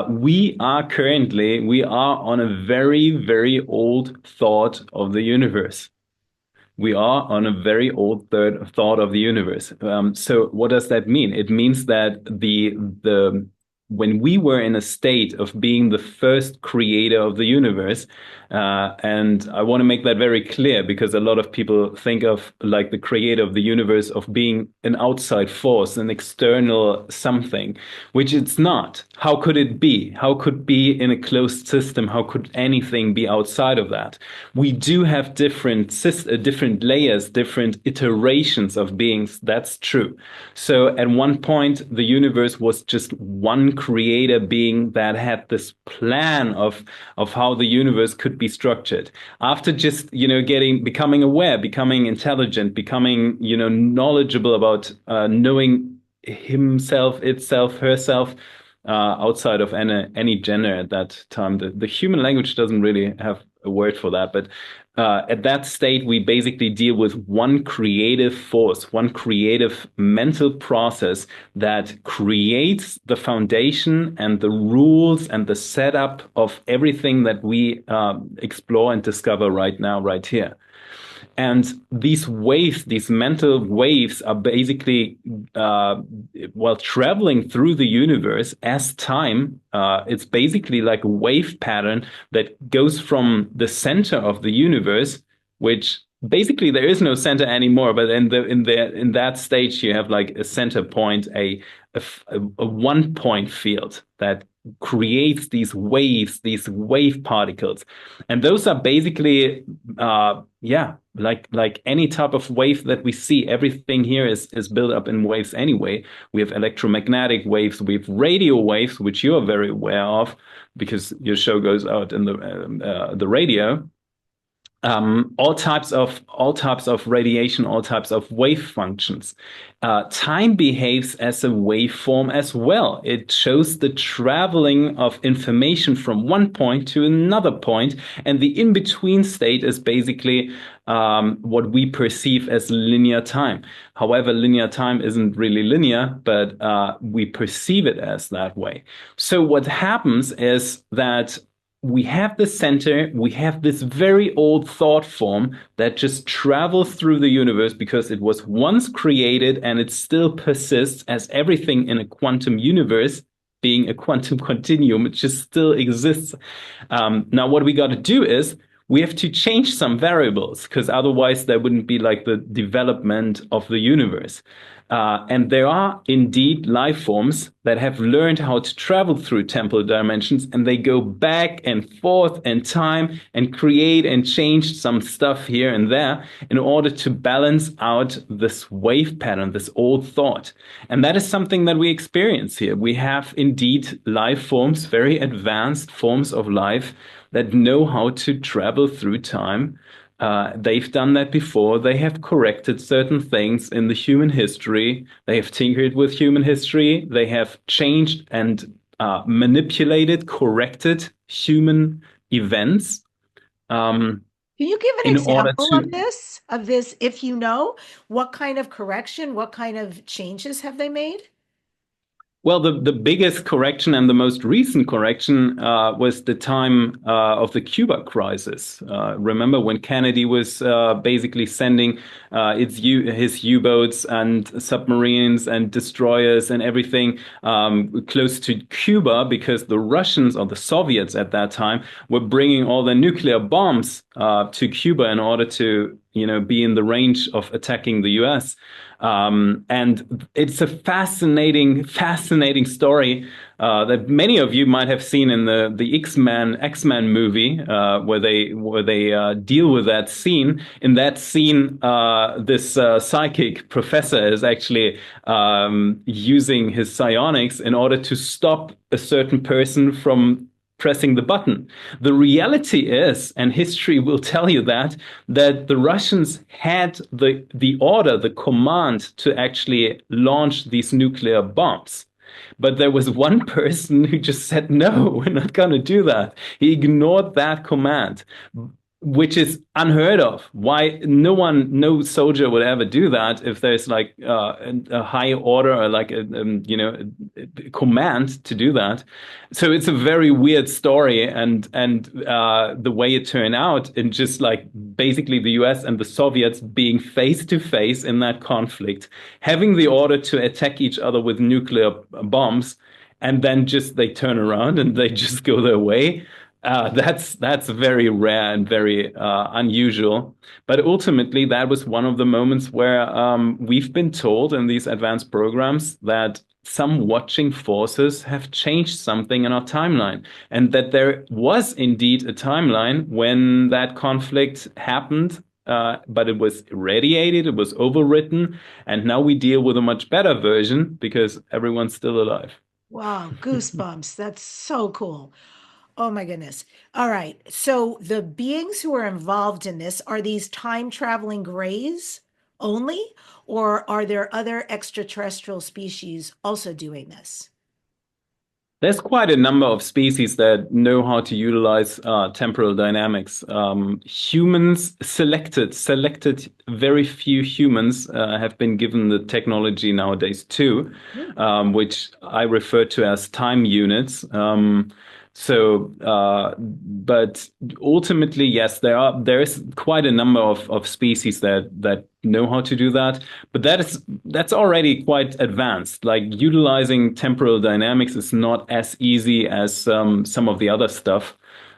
[SPEAKER 3] We are on a very, very old thought of the universe. We are on a very old thought of the universe. So what does that mean? It means that when we were in a state of being the first creator of the universe. And I want to make that very clear, because a lot of people think of like the creator of the universe of being an outside force, an external something, which it's not. How could it be? How could be in a closed system? How could anything be outside of that? We do have different layers, different iterations of beings. That's true. So at one point, the universe was just one creator being that had this plan of how the universe could be structured. After just, becoming aware, becoming intelligent, becoming, knowledgeable about knowing himself, itself, herself, outside of any gender at that time. The human language doesn't really have a word for that, but at that state, we basically deal with one creative force, one creative mental process that creates the foundation and the rules and the setup of everything that we explore and discover right now, right here. And these waves, these mental waves, are basically, while traveling through the universe as time, it's basically like a wave pattern that goes from the center of the universe, which basically there is no center anymore. But in that stage, you have like a center point, a one point field that creates these waves, these wave particles. And those are basically, like any type of wave that we see. Everything here is built up in waves anyway. We have electromagnetic waves, we have radio waves, which you are very aware of because your show goes out in the radio. All types of radiation, all types of wave functions. Time behaves as a waveform as well. It shows the traveling of information from one point to another point, and the in-between state is basically what we perceive as linear time. However, linear time isn't really linear, but we perceive it as that way. So what happens is that we have the center, we have this very old thought form that just travels through the universe because it was once created and it still persists as everything in a quantum universe, being a quantum continuum. It just still exists. Now, what we got to do is we have to change some variables, because otherwise there wouldn't be like the development of the universe. And there are indeed life forms that have learned how to travel through temporal dimensions, and they go back and forth in time and create and change some stuff here and there in order to balance out this wave pattern, this old thought. And that is something that we experience here. We have indeed life forms, very advanced forms of life that know how to travel through time. They've done that before. They have corrected certain things in the human history. They have tinkered with human history. They have changed and manipulated, corrected human events.
[SPEAKER 2] Can you give an example of this, if you know? What kind of correction, what kind of changes have they made?
[SPEAKER 3] Well, the biggest correction and the most recent correction was the time of the Cuba crisis. Remember when Kennedy was basically sending his U-boats and submarines and destroyers and everything close to Cuba, because the Russians, or the Soviets at that time, were bringing all their nuclear bombs to Cuba in order to be in the range of attacking the US. And it's a fascinating story that many of you might have seen in the X-Men movie, where they deal with that scene. In that scene, this psychic professor is actually using his psionics in order to stop a certain person from pressing the button. The reality is, and history will tell you that the Russians had the order, the command to actually launch these nuclear bombs. But there was one person who just said, no, we're not going to do that. He ignored that command, which is unheard of. Why no soldier would ever do that if there's like a high order or like a command to do that. So it's a very weird story, and the way it turned out, in just like basically the US and the Soviets being face to face in that conflict, having the order to attack each other with nuclear bombs, and then just they turn around and they just go their way. That's very rare and very unusual. But ultimately, that was one of the moments where we've been told in these advanced programs that some watching forces have changed something in our timeline, and that there was indeed a timeline when that conflict happened. But it was irradiated, it was overwritten, and now we deal with a much better version because everyone's still alive.
[SPEAKER 2] Wow, goosebumps. That's so cool. Oh my goodness. All right. So the beings who are involved in this, are these time traveling grays only, or are there other extraterrestrial species also doing this?
[SPEAKER 3] There's quite a number of species that know how to utilize temporal dynamics. Humans selected very few humans have been given the technology nowadays too, which I refer to as time units. But ultimately, yes, there is quite a number of species that know how to do that. But that's already quite advanced. Like utilizing temporal dynamics is not as easy as some of the other stuff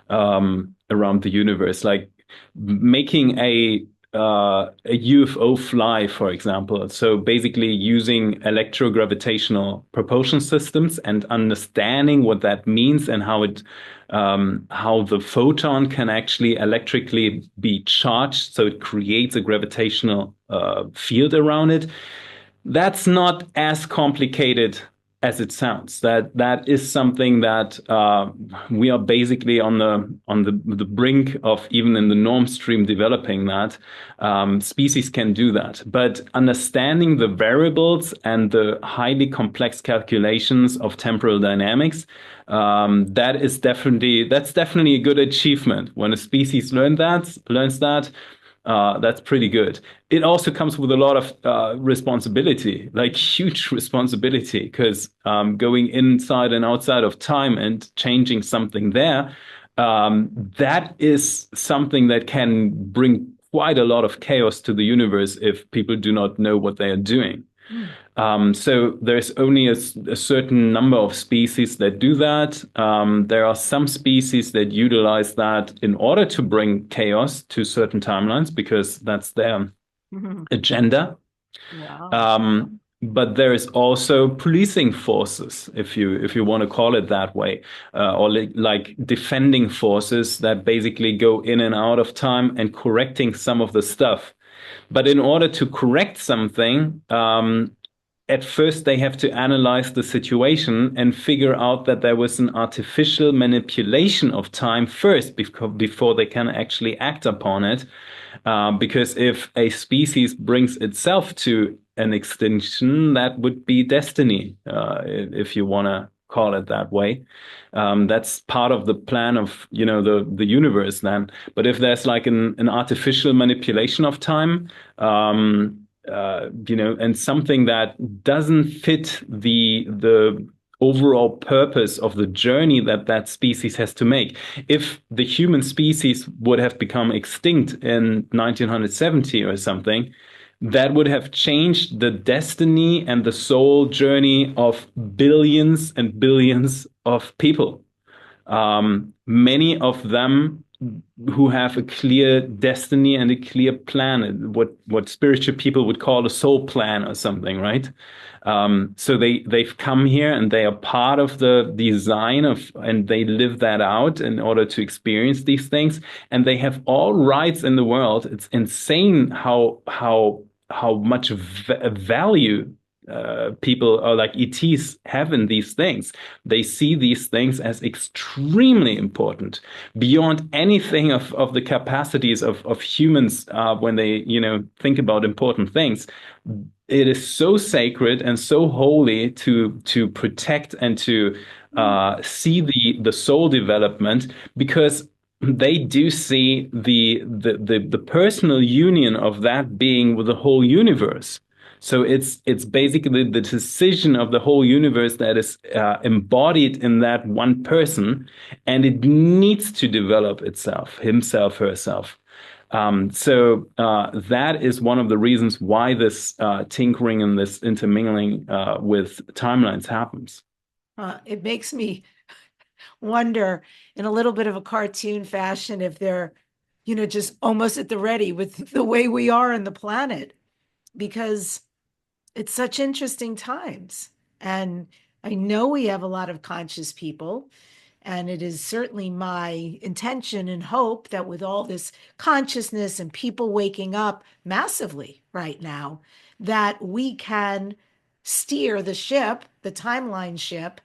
[SPEAKER 3] around the universe. Like making a UFO fly, for example. So basically using electrogravitational propulsion systems and understanding what that means and how the photon can actually electrically be charged, so it creates a gravitational field around it. That's not as complicated as it sounds. That is something that we are basically on the brink of, even in the norm stream, developing that. Species can do that, but understanding the variables and the highly complex calculations of temporal dynamics, that's definitely a good achievement. When a species learns that, that's pretty good. It also comes with a lot of responsibility, like huge responsibility, because going inside and outside of time and changing something there, that is something that can bring quite a lot of chaos to the universe if people do not know what they are doing. So there's only a certain number of species that do that. There are some species that utilize that in order to bring chaos to certain timelines because that's their agenda.
[SPEAKER 2] Wow.
[SPEAKER 3] But there is also policing forces, if you want to call it that way, or like defending forces that basically go in and out of time and correcting some of the stuff. But in order to correct something, at first they have to analyze the situation and figure out that there was an artificial manipulation of time first before they can actually act upon it. Because if a species brings itself to an extinction, that would be destiny, if you want to call it that way. That's part of the plan of, the universe then. But if there's like an artificial manipulation of time, and something that doesn't fit the overall purpose of the journey that species has to make. If the human species would have become extinct in 1970 or something, that would have changed the destiny and the soul journey of billions and billions of people. Many of them who have a clear destiny and a clear plan, what spiritual people would call a soul plan or something, right? So they've come here and they are part of the design and they live that out in order to experience these things, and they have all rights in the world. It's insane how much value people or like ETs have in these things. They see these things as extremely important beyond anything of the capacities of humans when they think about important things. It is so sacred and so holy to protect and to see the soul development, because they do see the personal union of that being with the whole universe. So it's basically the decision of the whole universe that is embodied in that one person, and it needs to develop itself, himself, herself. So that is one of the reasons why this tinkering and this intermingling with timelines happens.
[SPEAKER 2] It makes me wonder in a little bit of a cartoon fashion if they're, just almost at the ready with the way we are in the planet, because it's such interesting times. And I know we have a lot of conscious people. And it is certainly my intention and hope that with all this consciousness and people waking up massively right now, that we can steer the ship, the timeline ship,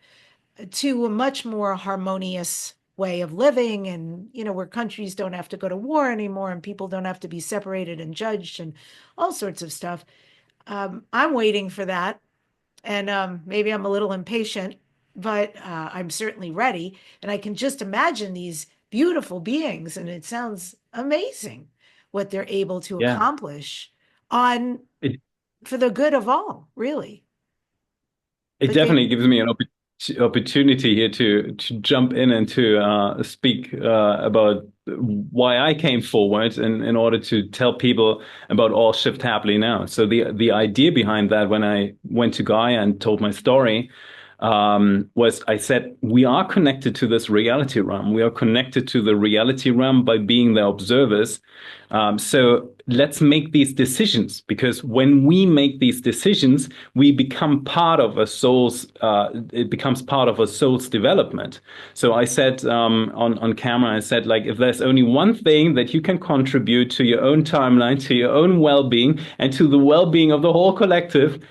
[SPEAKER 2] to a much more harmonious way of living, and where countries don't have to go to war anymore and people don't have to be separated and judged and all sorts of stuff. I'm waiting for that, and maybe I'm a little impatient, but I'm certainly ready, and I can just imagine these beautiful beings, and it sounds amazing what they're able to
[SPEAKER 3] Yeah.
[SPEAKER 2] accomplish on
[SPEAKER 3] It,
[SPEAKER 2] for the good of all, really.
[SPEAKER 3] it
[SPEAKER 2] But they
[SPEAKER 3] definitely gives me an opportunity here to jump in and to speak about why I came forward in order to tell people about all shift happening now. So the idea behind that, when I went to Gaia and told my story, was I said, we are connected to this reality realm. We are connected to the reality realm by being the observers. So let's make these decisions, because when we make these decisions, we become part of a soul's, it becomes part of a soul's development. So I said on camera, I said, like, if there's only one thing that you can contribute to your own timeline, to your own well-being, and to the well-being of the whole collective,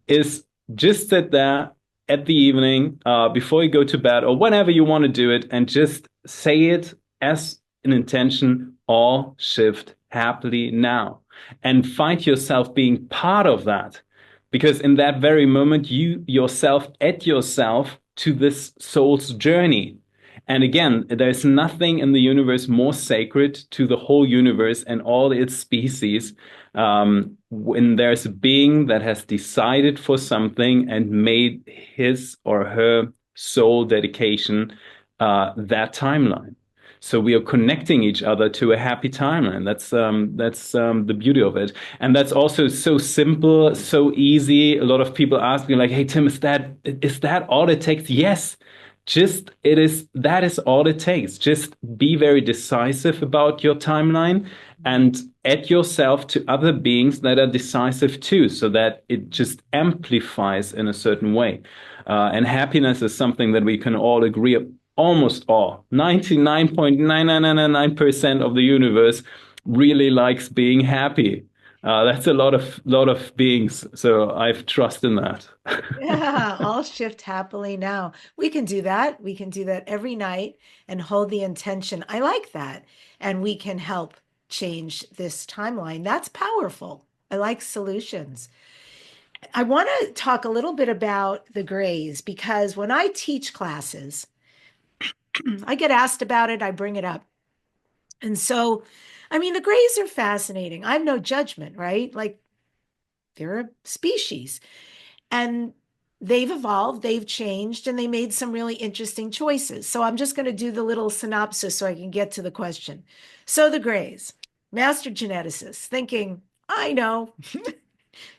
[SPEAKER 3] is just sit there at the evening before you go to bed or whenever you want to do it, and just say it as an intention: all shift happily now, and find yourself being part of that, because in that very moment you yourself add yourself to this soul's journey. And again, there's nothing in the universe more sacred to the whole universe and all its species. When there's a being that has decided for something and made his or her soul dedication that timeline. So we are connecting each other to a happy timeline. That's the beauty of it, and that's also so simple, so easy. A lot of people ask me, like, "Hey Tim, is that all it takes?" Yes, that is all it takes. Just be very decisive about your timeline and add yourself to other beings that are decisive too, so that it just amplifies in a certain way. And happiness is something that we can all agree, almost all, 99.9999% of the universe really likes being happy. That's a lot of beings, so I've trust in that.
[SPEAKER 2] Yeah, all shift happily now. We can do that. We can do that every night and hold the intention. I like that. And we can help change this timeline. That's powerful. I like solutions. I want to talk a little bit about the grays, because when I teach classes, I get asked about it, I bring it up. And so, I mean, the grays are fascinating. I have no judgment, right? Like, they're a species. And they've evolved, they've changed, and they made some really interesting choices. So I'm just going to do the little synopsis so I can get to the question. So the grays, master geneticists, thinking, I know,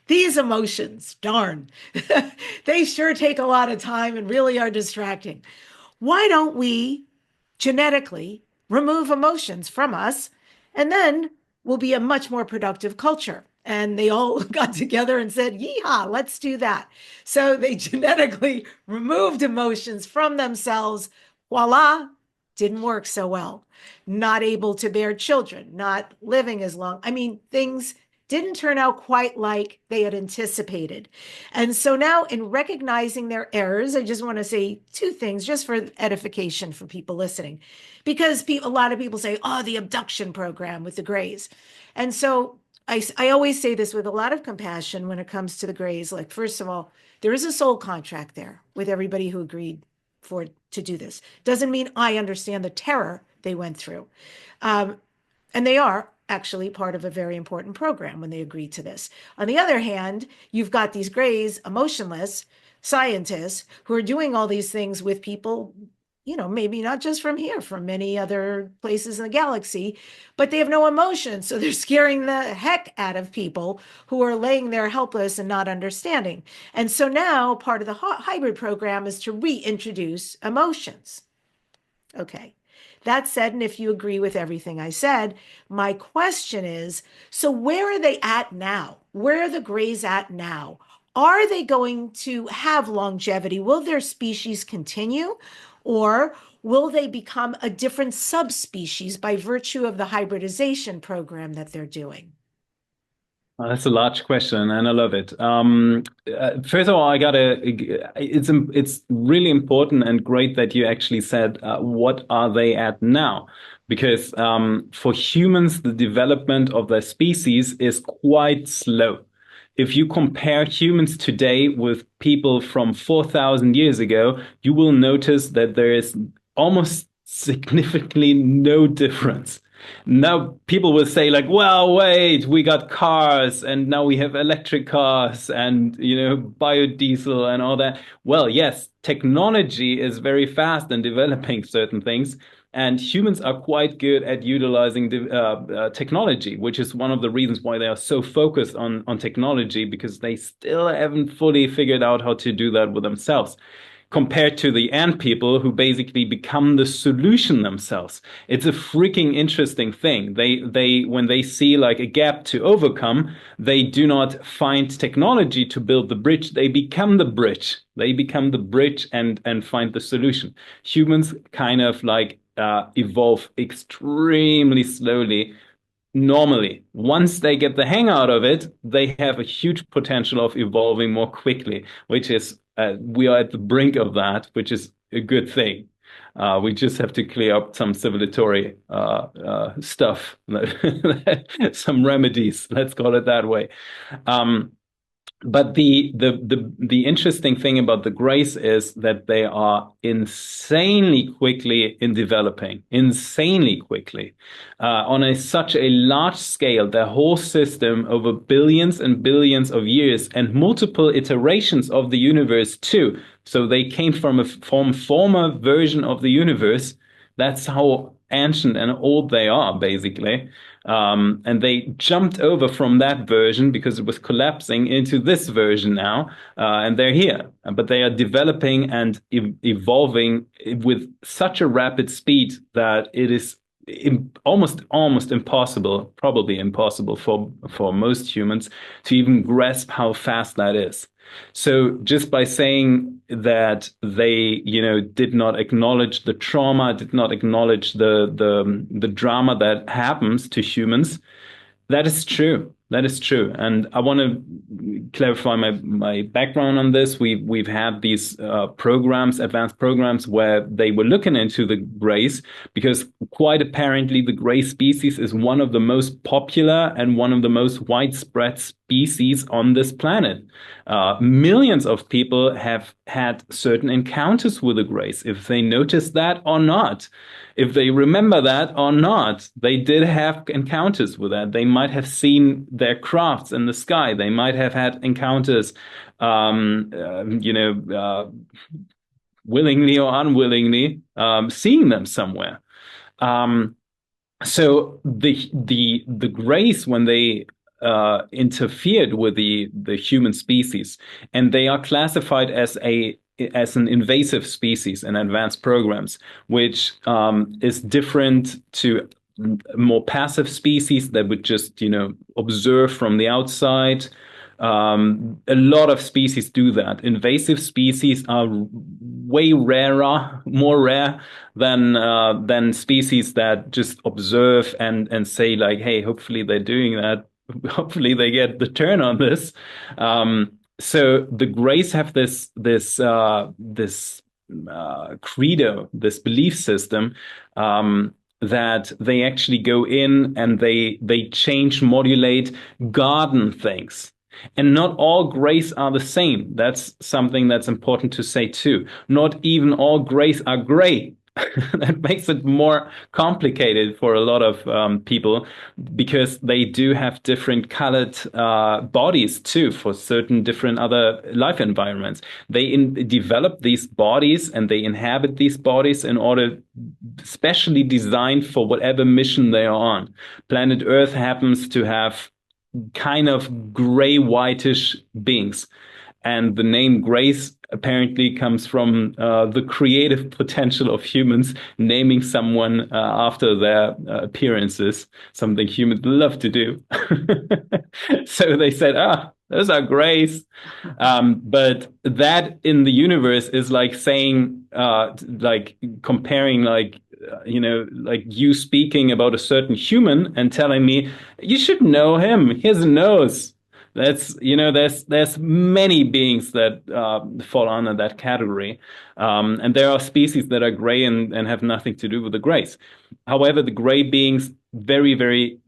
[SPEAKER 2] these emotions, darn, they sure take a lot of time and really are distracting. Why don't we genetically remove emotions from us, and then we'll be a much more productive culture? And they all got together and said, yeehaw, let's do that. So they genetically removed emotions from themselves. Voila, didn't work so well. Not able to bear children, not living as long. I mean, things didn't turn out quite like they had anticipated. And so now, in recognizing their errors, I just want to say two things just for edification for people listening, because a lot of people say, oh, the abduction program with the grays. And so I always say this with a lot of compassion when it comes to the grays. Like, first of all, there is a soul contract there with everybody who agreed to do this. Doesn't mean I understand the terror they went through. And they are actually part of a very important program when they agreed to this. On the other hand, you've got these grays, emotionless scientists who are doing all these things with people maybe not just from here, from many other places in the galaxy, but they have no emotion. So they're scaring the heck out of people who are laying there helpless and not understanding. And so now part of the hybrid program is to reintroduce emotions. Okay. That said, and if you agree with everything I said, my question is, so where are they at now? Where are the Greys at now? Are they going to have longevity? Will their species continue? Or will they become a different subspecies by virtue of the hybridization program that they're doing?
[SPEAKER 3] That's a large question, and I love it. First of all, it's really important and great that you actually said, what are they at now? Because for humans, the development of their species is quite slow. If you compare humans today with people from 4,000 years ago, you will notice that there is almost significantly no difference. Now people will say like, well, wait, we got cars and now we have electric cars and, biodiesel and all that. Well, yes, technology is very fast in developing certain things. And humans are quite good at utilizing technology, which is one of the reasons why they are so focused on technology, because they still haven't fully figured out how to do that with themselves, compared to the ant people who basically become the solution themselves. It's a freaking interesting thing. When they see like a gap to overcome, they do not find technology to build the bridge. They become the bridge. They become the bridge and find the solution. Humans kind of like evolve extremely slowly. Normally, once they get the hang out of it, they have a huge potential of evolving more quickly, which is, we are at the brink of that, which is a good thing. We just have to clear up some civilizatory stuff, some remedies, let's call it that way. But the interesting thing about the Greys is that they are insanely quickly in developing, insanely quickly, on such a large scale. Their whole system over billions and billions of years and multiple iterations of the universe too. So they came from a former version of the universe. That's how ancient and old they are, basically. And they jumped over from that version because it was collapsing into this version now, and they're here. But they are developing and evolving with such a rapid speed that it is almost impossible, probably impossible for most humans to even grasp how fast that is. So just by saying that they, did not acknowledge the trauma, did not acknowledge the drama that happens to humans, that is true. That is true. And I want to clarify my background on this. We've had these programs, advanced programs, where they were looking into the Greys, because quite apparently the Grey species is one of the most popular and one of the most widespread species on this planet. Millions of people have had certain encounters with the Greys, if they noticed that or not. If they remember that or not, they did have encounters with that. They might have seen their crafts in the sky. They might have had encounters, willingly or unwillingly, seeing them somewhere. So the Greys, when they interfered with the human species, and they are classified as an invasive species in advanced programs, which is different to more passive species that would just, observe from the outside. A lot of species do that. Invasive species are way rarer, more rare than species that just observe and say like, hey, hopefully they're doing that. Hopefully they get the turn on this. So the Greys have this credo, this belief system, that they actually go in and they change, modulate, garden things. And not all Greys are the same. That's something that's important to say too. Not even all Greys are gray. That makes it more complicated for a lot of people, because they do have different colored bodies too for certain different other life environments. They develop these bodies and they inhabit these bodies in order, specially designed for whatever mission they are on. Planet Earth happens to have kind of gray whitish beings. And the name Grace apparently comes from the creative potential of humans naming someone after their appearances, something humans love to do. So they said, those are Grays. But that in the universe is like saying, like comparing, like, like you speaking about a certain human and telling me, you should know him, he has a nose. That's, there's many beings that fall under that category. And there are species that are gray and have nothing to do with the grays. However, the gray beings, very, very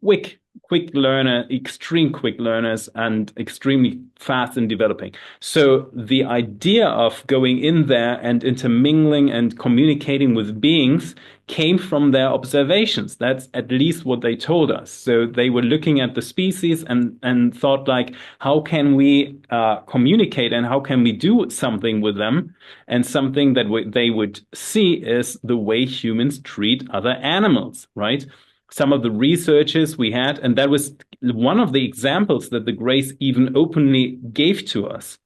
[SPEAKER 3] quick learner, extreme quick learners, and extremely fast in developing. So the idea of going in there and intermingling and communicating with beings came from their observations. That's at least what they told us. So they were looking at the species and thought, like, how can we communicate and how can we do something with them? And something that they would see is the way humans treat other animals, right? Some of the researches we had, and that was one of the examples that the Grays even openly gave to us.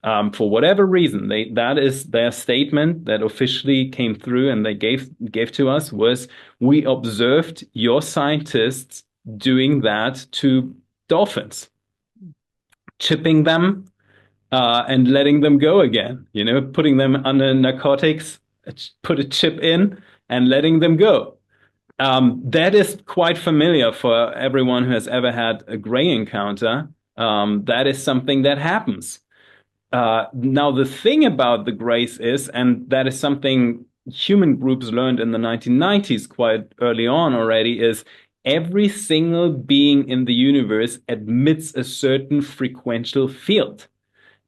[SPEAKER 3] For whatever reason, that is their statement that officially came through and they gave to us, was, we observed your scientists doing that to dolphins, chipping them and letting them go again, putting them under narcotics, put a chip in and letting them go. That is quite familiar for everyone who has ever had a gray encounter. That is something that happens. Now, the thing about the grays is, and that is something human groups learned in the 1990s quite early on already, is every single being in the universe emits a certain frequential field.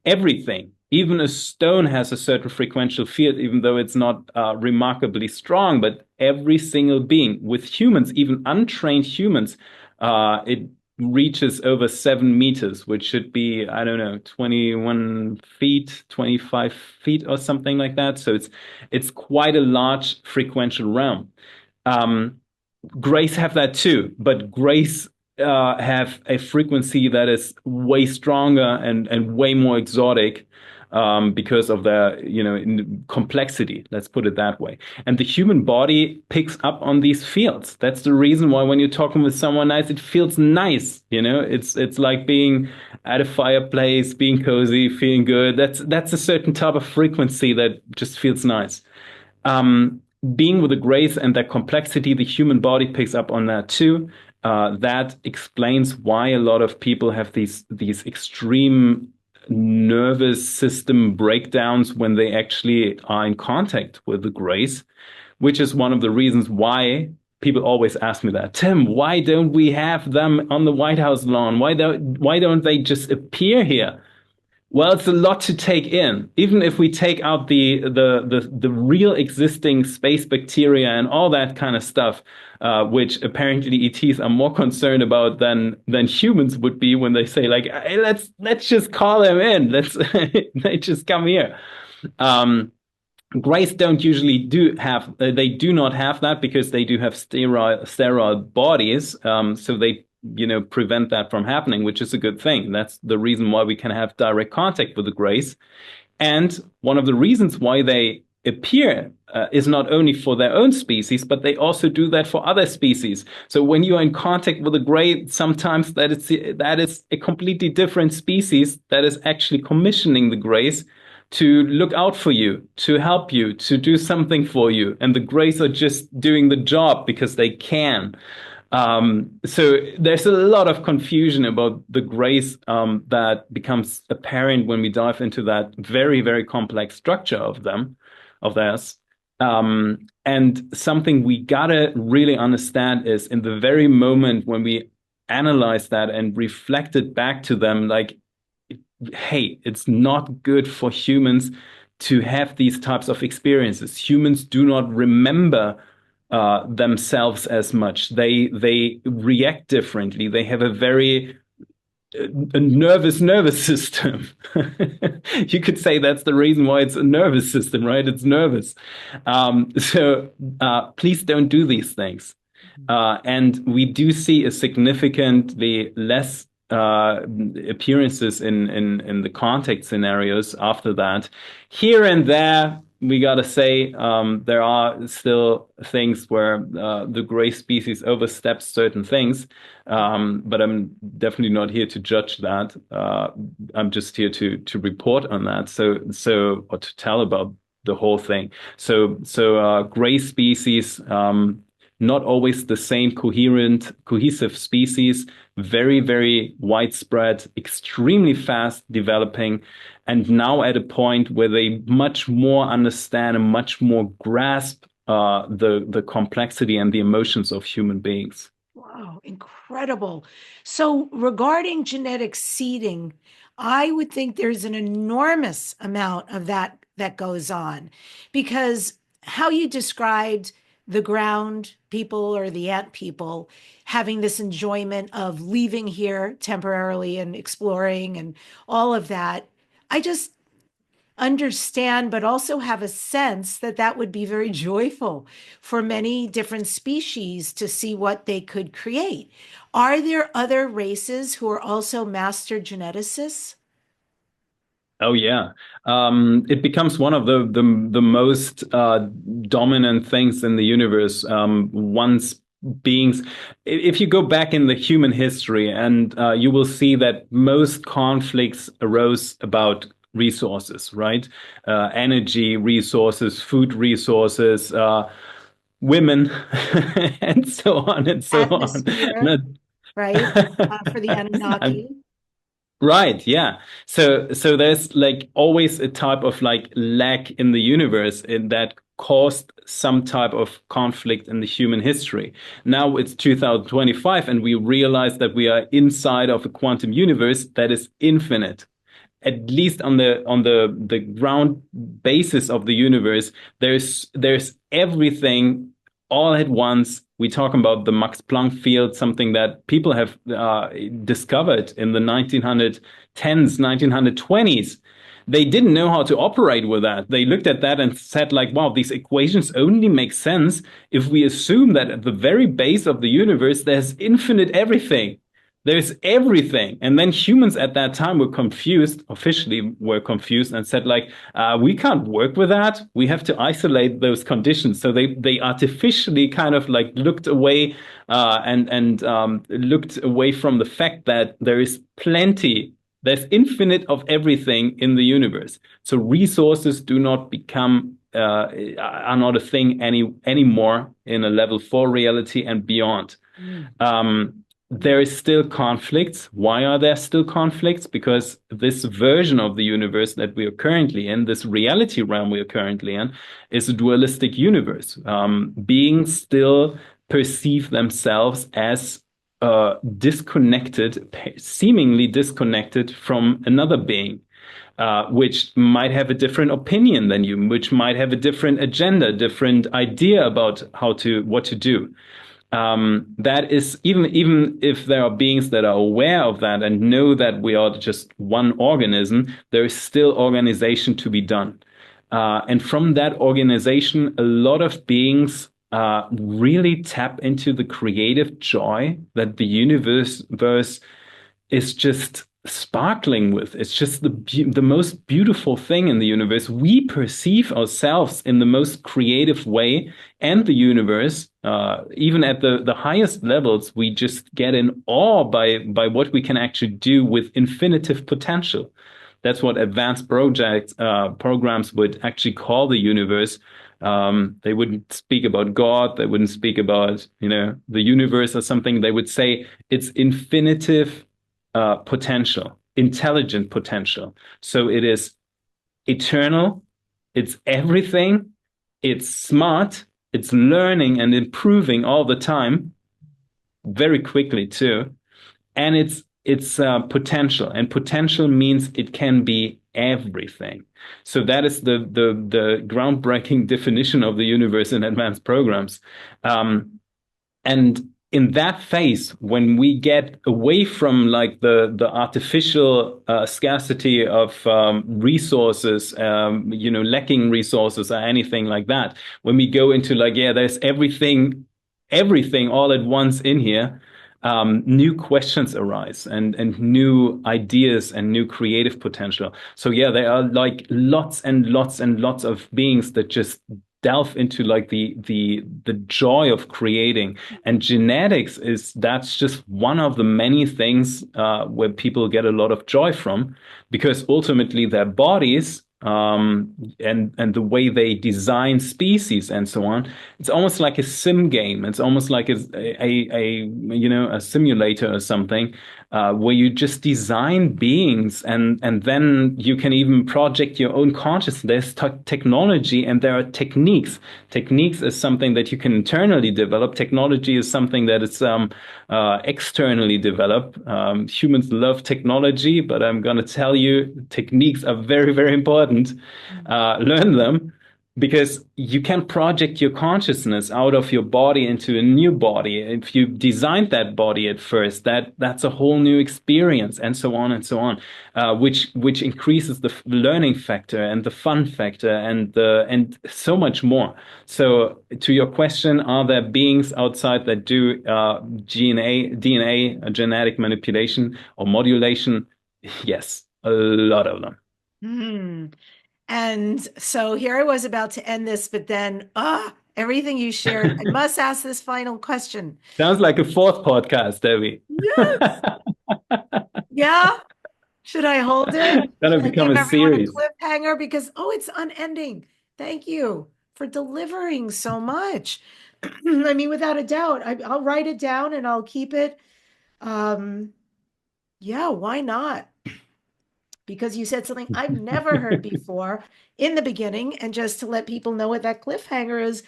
[SPEAKER 3] Everything. Even a stone has a certain frequential field, even though it's not remarkably strong. But every single being, with humans, even untrained humans, it reaches over 7 meters, which should be, I don't know, 21 feet, 25 feet or something like that. So it's quite a large frequential realm. Grays have that too, but grays have a frequency that is way stronger and way more exotic. Because of their, complexity, let's put it that way. And the human body picks up on these fields. That's the reason why when you're talking with someone nice, it feels nice. It's like being at a fireplace, being cozy, feeling good. That's a certain type of frequency that just feels nice. Being with the grays and their complexity, the human body picks up on that too. That explains why a lot of people have these extreme nervous system breakdowns when they actually are in contact with the grays, which is one of the reasons why people always ask me that, Tim, why don't we have them on the White House lawn? Why don't they just appear here? Well, it's a lot to take in. Even if we take out the real existing space bacteria and all that kind of stuff, which apparently ETs are more concerned about than humans would be when they say, like, hey, let's just call them in. They just come here. Grays don't usually do not have that because they do have sterile bodies. So they prevent that from happening, which is a good thing. That's the reason why we can have direct contact with the grays. And one of the reasons why they appear is not only for their own species, but they also do that for other species. So when you are in contact with a gray, sometimes that is a completely different species that is actually commissioning the grays to look out for you, to help you, to do something for you. And the grays are just doing the job because they can. So there's a lot of confusion about the grays that becomes apparent when we dive into that very, very complex structure of theirs. And something we gotta really understand is in the very moment when we analyze that and reflect it back to them, like, hey, it's not good for humans to have these types of experiences. Humans do not remember themselves as much. They react differently. They have a nervous system. You could say that's the reason why it's a nervous system, right? It's nervous. So please don't do these things. And we do see a significantly less appearances in the contact scenarios after that. Here and there, we gotta say there are still things where the gray species oversteps certain things, but I'm definitely not here to judge that. I'm just here to report on that. So or to tell about the whole thing. So gray species. Not always the same cohesive species, very, very widespread, extremely fast developing, and now at a point where they much more understand and much more grasp the complexity and the emotions of human beings.
[SPEAKER 2] Wow, incredible. So regarding genetic seeding, I would think there's an enormous amount of that goes on, because how you described the ground people or the ant people having this enjoyment of leaving here temporarily and exploring and all of that, I just understand, but also have a sense that that would be very joyful for many different species to see what they could create. Are there other races who are also master geneticists?
[SPEAKER 3] Oh yeah, it becomes one of the most dominant things in the universe. Once beings, if you go back in the human history, and you will see that most conflicts arose about resources, right? Energy resources, food resources, women, and so on and so
[SPEAKER 2] Atmosphere,
[SPEAKER 3] on.
[SPEAKER 2] right? For the Anunnaki.
[SPEAKER 3] Right, yeah. So there's like always a type of like lack in the universe in that caused some type of conflict in the human history. Now it's 2025 and we realize that we are inside of a quantum universe that is infinite. At least on the ground basis of the universe, there's everything all at once. We talk about the Max Planck field, something that people have discovered in the 1910s, 1920s. They didn't know how to operate with that. They looked at that and said, like, wow, these equations only make sense if we assume that at the very base of the universe, there's infinite everything. There's everything. And then humans at that time were confused, officially were confused, and said, like, we can't work with that. We have to isolate those conditions. So they artificially kind of like looked away and looked away from the fact that there's infinite of everything in the universe. So resources do not become are not a thing anymore in a level 4 reality and beyond. There is still conflicts. Why are there still conflicts? Because this version of the universe that we are currently in, this reality realm we are currently in, is a dualistic universe. Beings still perceive themselves as disconnected, seemingly disconnected from another being, which might have a different opinion than you, which might have a different agenda, different idea about what to do. That is even if there are beings that are aware of that and know that we are just one organism, there is still organization to be done. And from that organization, a lot of beings really tap into the creative joy that the universe is just sparkling with. It's just the most beautiful thing in the universe. We perceive ourselves in the most creative way, and the universe, even at the highest levels, we just get in awe by what we can actually do with infinitive potential. That's what advanced programs would actually call the universe. They wouldn't speak about God. They wouldn't speak about, the universe or something. They would say it's infinitive potential, intelligent potential. So it is eternal, it's everything, it's smart, it's learning and improving all the time, very quickly too, and it's it's potential, and potential means it can be everything. So that is the groundbreaking definition of the universe in advanced programs. And in that phase, when we get away from like the artificial scarcity of resources, lacking resources or anything like that, when we go into like, yeah, there's everything all at once in here, new questions arise and new ideas and new creative potential. So yeah, there are like lots and lots and lots of beings that just delve into like the joy of creating. And genetics that's just one of the many things where people get a lot of joy from, because ultimately their bodies and the way they design species and so on, it's almost like a sim game. It's almost like a simulator or something, where you just design beings, and then you can even project your own consciousness. There's technology and there are techniques. Techniques is something that you can internally develop. Technology is something that is externally developed. Humans love technology, but I'm going to tell you, techniques are very, very important. Learn them, because you can project your consciousness out of your body into a new body. If you designed that body at first, that's a whole new experience, and so on and so on, which increases the learning factor and the fun factor and so much more. So to your question, are there beings outside that do DNA genetic manipulation or modulation? Yes, a lot of them.
[SPEAKER 2] Mm. And so here I was about to end this, but then everything you shared, I must ask this final question.
[SPEAKER 3] Sounds like a fourth podcast, Debbi.
[SPEAKER 2] Yes. Yeah. Should I hold it?
[SPEAKER 3] Gonna
[SPEAKER 2] Should I
[SPEAKER 3] become
[SPEAKER 2] give
[SPEAKER 3] a
[SPEAKER 2] everyone
[SPEAKER 3] series.
[SPEAKER 2] a cliffhanger? Because it's unending. Thank you for delivering so much. I mean, without a doubt, I'll write it down and I'll keep it. Yeah, why not? Because you said something I've never heard before in the beginning, and just to let people know what that cliffhanger is.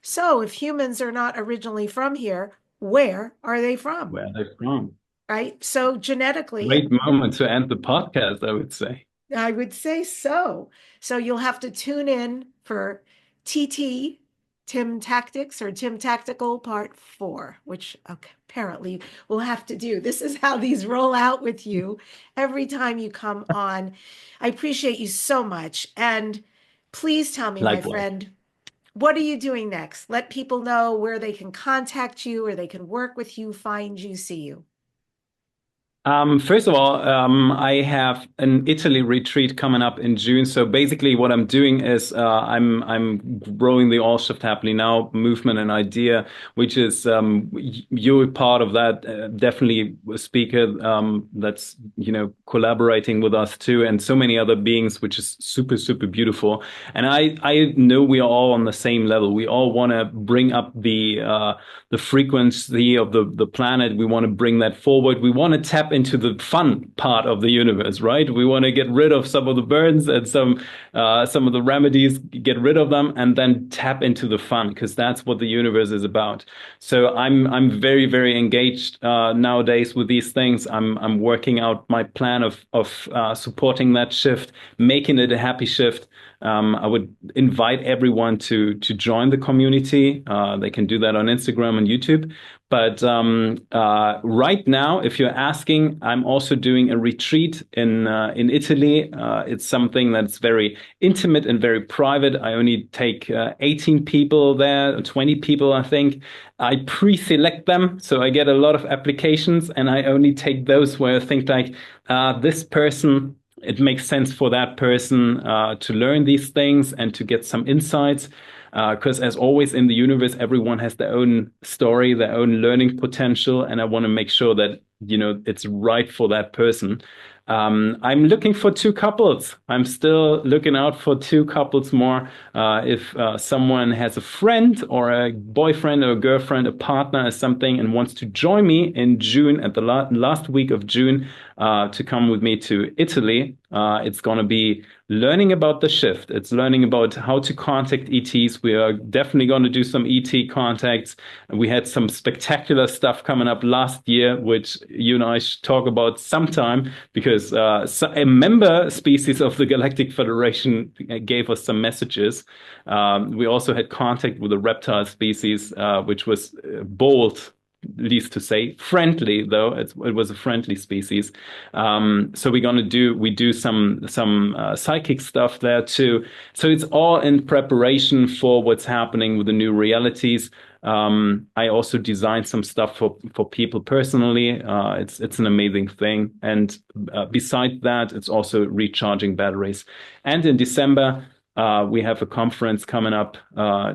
[SPEAKER 2] So if humans are not originally from here, where are they from?
[SPEAKER 3] Where they're from.
[SPEAKER 2] Right? So genetically,
[SPEAKER 3] Great moment to end the podcast, I would say.
[SPEAKER 2] I would say so. So you'll have to tune in for TT, Tim Tactics, or Tim Tactical Part 4, which apparently we'll have to do. This is how these roll out with you every time you come on. I appreciate you so much. And please tell me,
[SPEAKER 3] Likewise.
[SPEAKER 2] my friend, what are you doing next? Let people know where they can contact you, or they can work with you, find you, see you.
[SPEAKER 3] First of all, I have an Italy retreat coming up in June. So basically, what I'm doing is I'm growing the All Shift Happily Now movement and idea, which is you're part of that. Definitely a speaker that's collaborating with us too, and so many other beings, which is super, super beautiful. And I know we are all on the same level. We all want to bring up the frequency of the planet. We want to bring that forward. We want to tap into the fun part of the universe, right? We want to get rid of some of the burdens and some of the remedies, get rid of them, and then tap into the fun, because that's what the universe is about. So I'm very, very engaged nowadays with these things. I'm working out my plan of supporting that shift, making it a happy shift. I would invite everyone to join the community. They can do that on Instagram and YouTube. But right now, if you're asking, I'm also doing a retreat in Italy. It's something that's very intimate and very private. I only take 18 people there, 20 people, I think. I pre-select them, so I get a lot of applications, and I only take those where I think like this person, it makes sense for that person to learn these things and to get some insights. Because as always in the universe, everyone has their own story, their own learning potential, and I want to make sure that it's right for that person. I'm looking for 2 couples. I'm still looking out for 2 couples more. If someone has a friend or a boyfriend or a girlfriend, a partner or something, and wants to join me in June, at the last week of June, to come with me to Italy. It's going to be learning about the shift. It's learning about how to contact ETs. We are definitely going to do some ET contacts. We had some spectacular stuff coming up last year, which you and I should talk about sometime, because a member species of the Galactic Federation gave us some messages. We also had contact with a reptile species, which was bold, least to say friendly, though it was a friendly species. So we do some psychic stuff there too. So it's all in preparation for what's happening with the new realities. I also designed some stuff for people personally. It's an amazing thing. And beside that, it's also recharging batteries. And in December, we have a conference coming up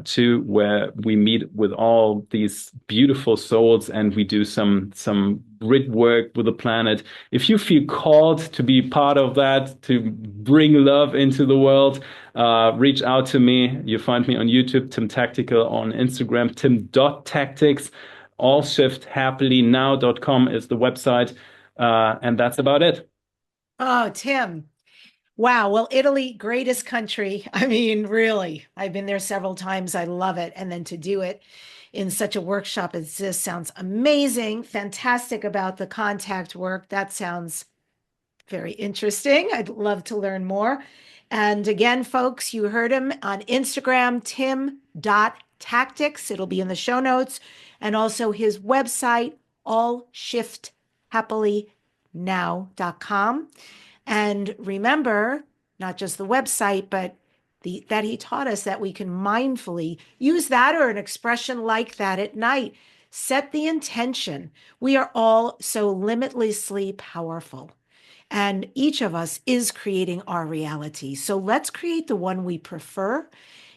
[SPEAKER 3] too, where we meet with all these beautiful souls and we do some grid work with the planet. If you feel called to be part of that, to bring love into the world, reach out to me. You find me on YouTube, Tim Tactical, on Instagram, tim.tactics. allshifthappily.now.com is the website. And that's about it.
[SPEAKER 2] Oh, Tim. Wow. Well, Italy, greatest country. I mean, really, I've been there several times. I love it. And then to do it in such a workshop as this sounds amazing. Fantastic about the contact work. That sounds very interesting. I'd love to learn more. And again, folks, you heard him on Instagram, tim.tactics. It'll be in the show notes. And also his website, allshifthappily.now.com. And remember, not just the website, but that he taught us that we can mindfully use that or an expression like that at night. Set the intention. We are all so limitlessly powerful. And each of us is creating our reality. So let's create the one we prefer.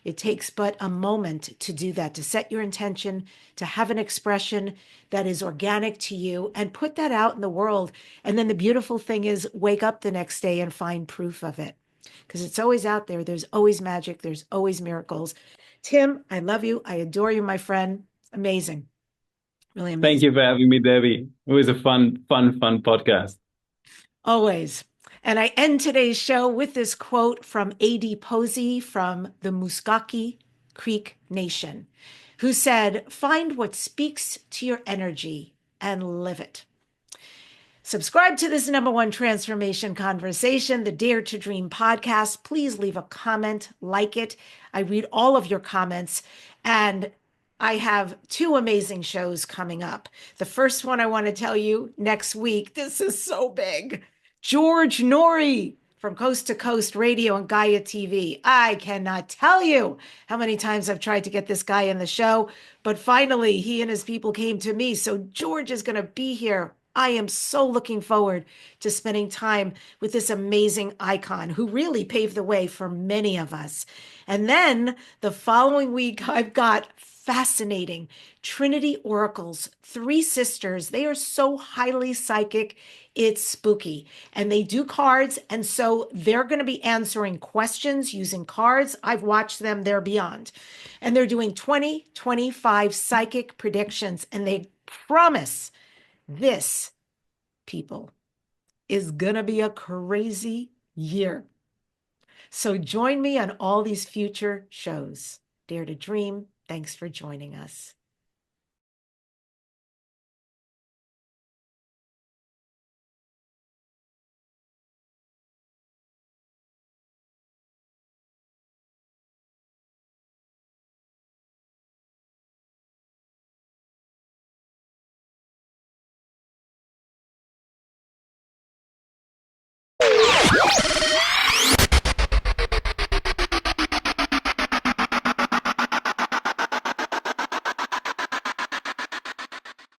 [SPEAKER 2] It takes but a moment to do that, to set your intention, to have an expression that is organic to you and put that out in the world. And then the beautiful thing is wake up the next day and find proof of it, because it's always out there. There's always magic. There's always miracles. Tim, I love you. I adore you, my friend. Amazing. Really amazing.
[SPEAKER 3] Thank you for having me, Debbi. It was a fun podcast.
[SPEAKER 2] Always. And I end today's show with this quote from A.D. Posey from the Muskogee Creek Nation, who said, "Find what speaks to your energy and live it." Subscribe to this #1 transformation conversation, the Dare to Dream podcast. Please leave a comment, like it. I read all of your comments. And I have 2 amazing shows coming up. The first one I want to tell you next week. This is so big. George Norrie from Coast to Coast Radio and Gaia TV. I cannot tell you how many times I've tried to get this guy in the show, but finally he and his people came to me. So George is going to be here. I am so looking forward to spending time with this amazing icon who really paved the way for many of us. And then the following week, I've got fascinating Trinity Oracles, 3 sisters. They are so highly psychic. It's spooky. And they do cards. And so they're going to be answering questions using cards. I've watched them. They're beyond. And they're doing 2025 psychic predictions. And they promise this, people, is going to be a crazy year. So join me on all these future shows. Dare to Dream. Thanks for joining us.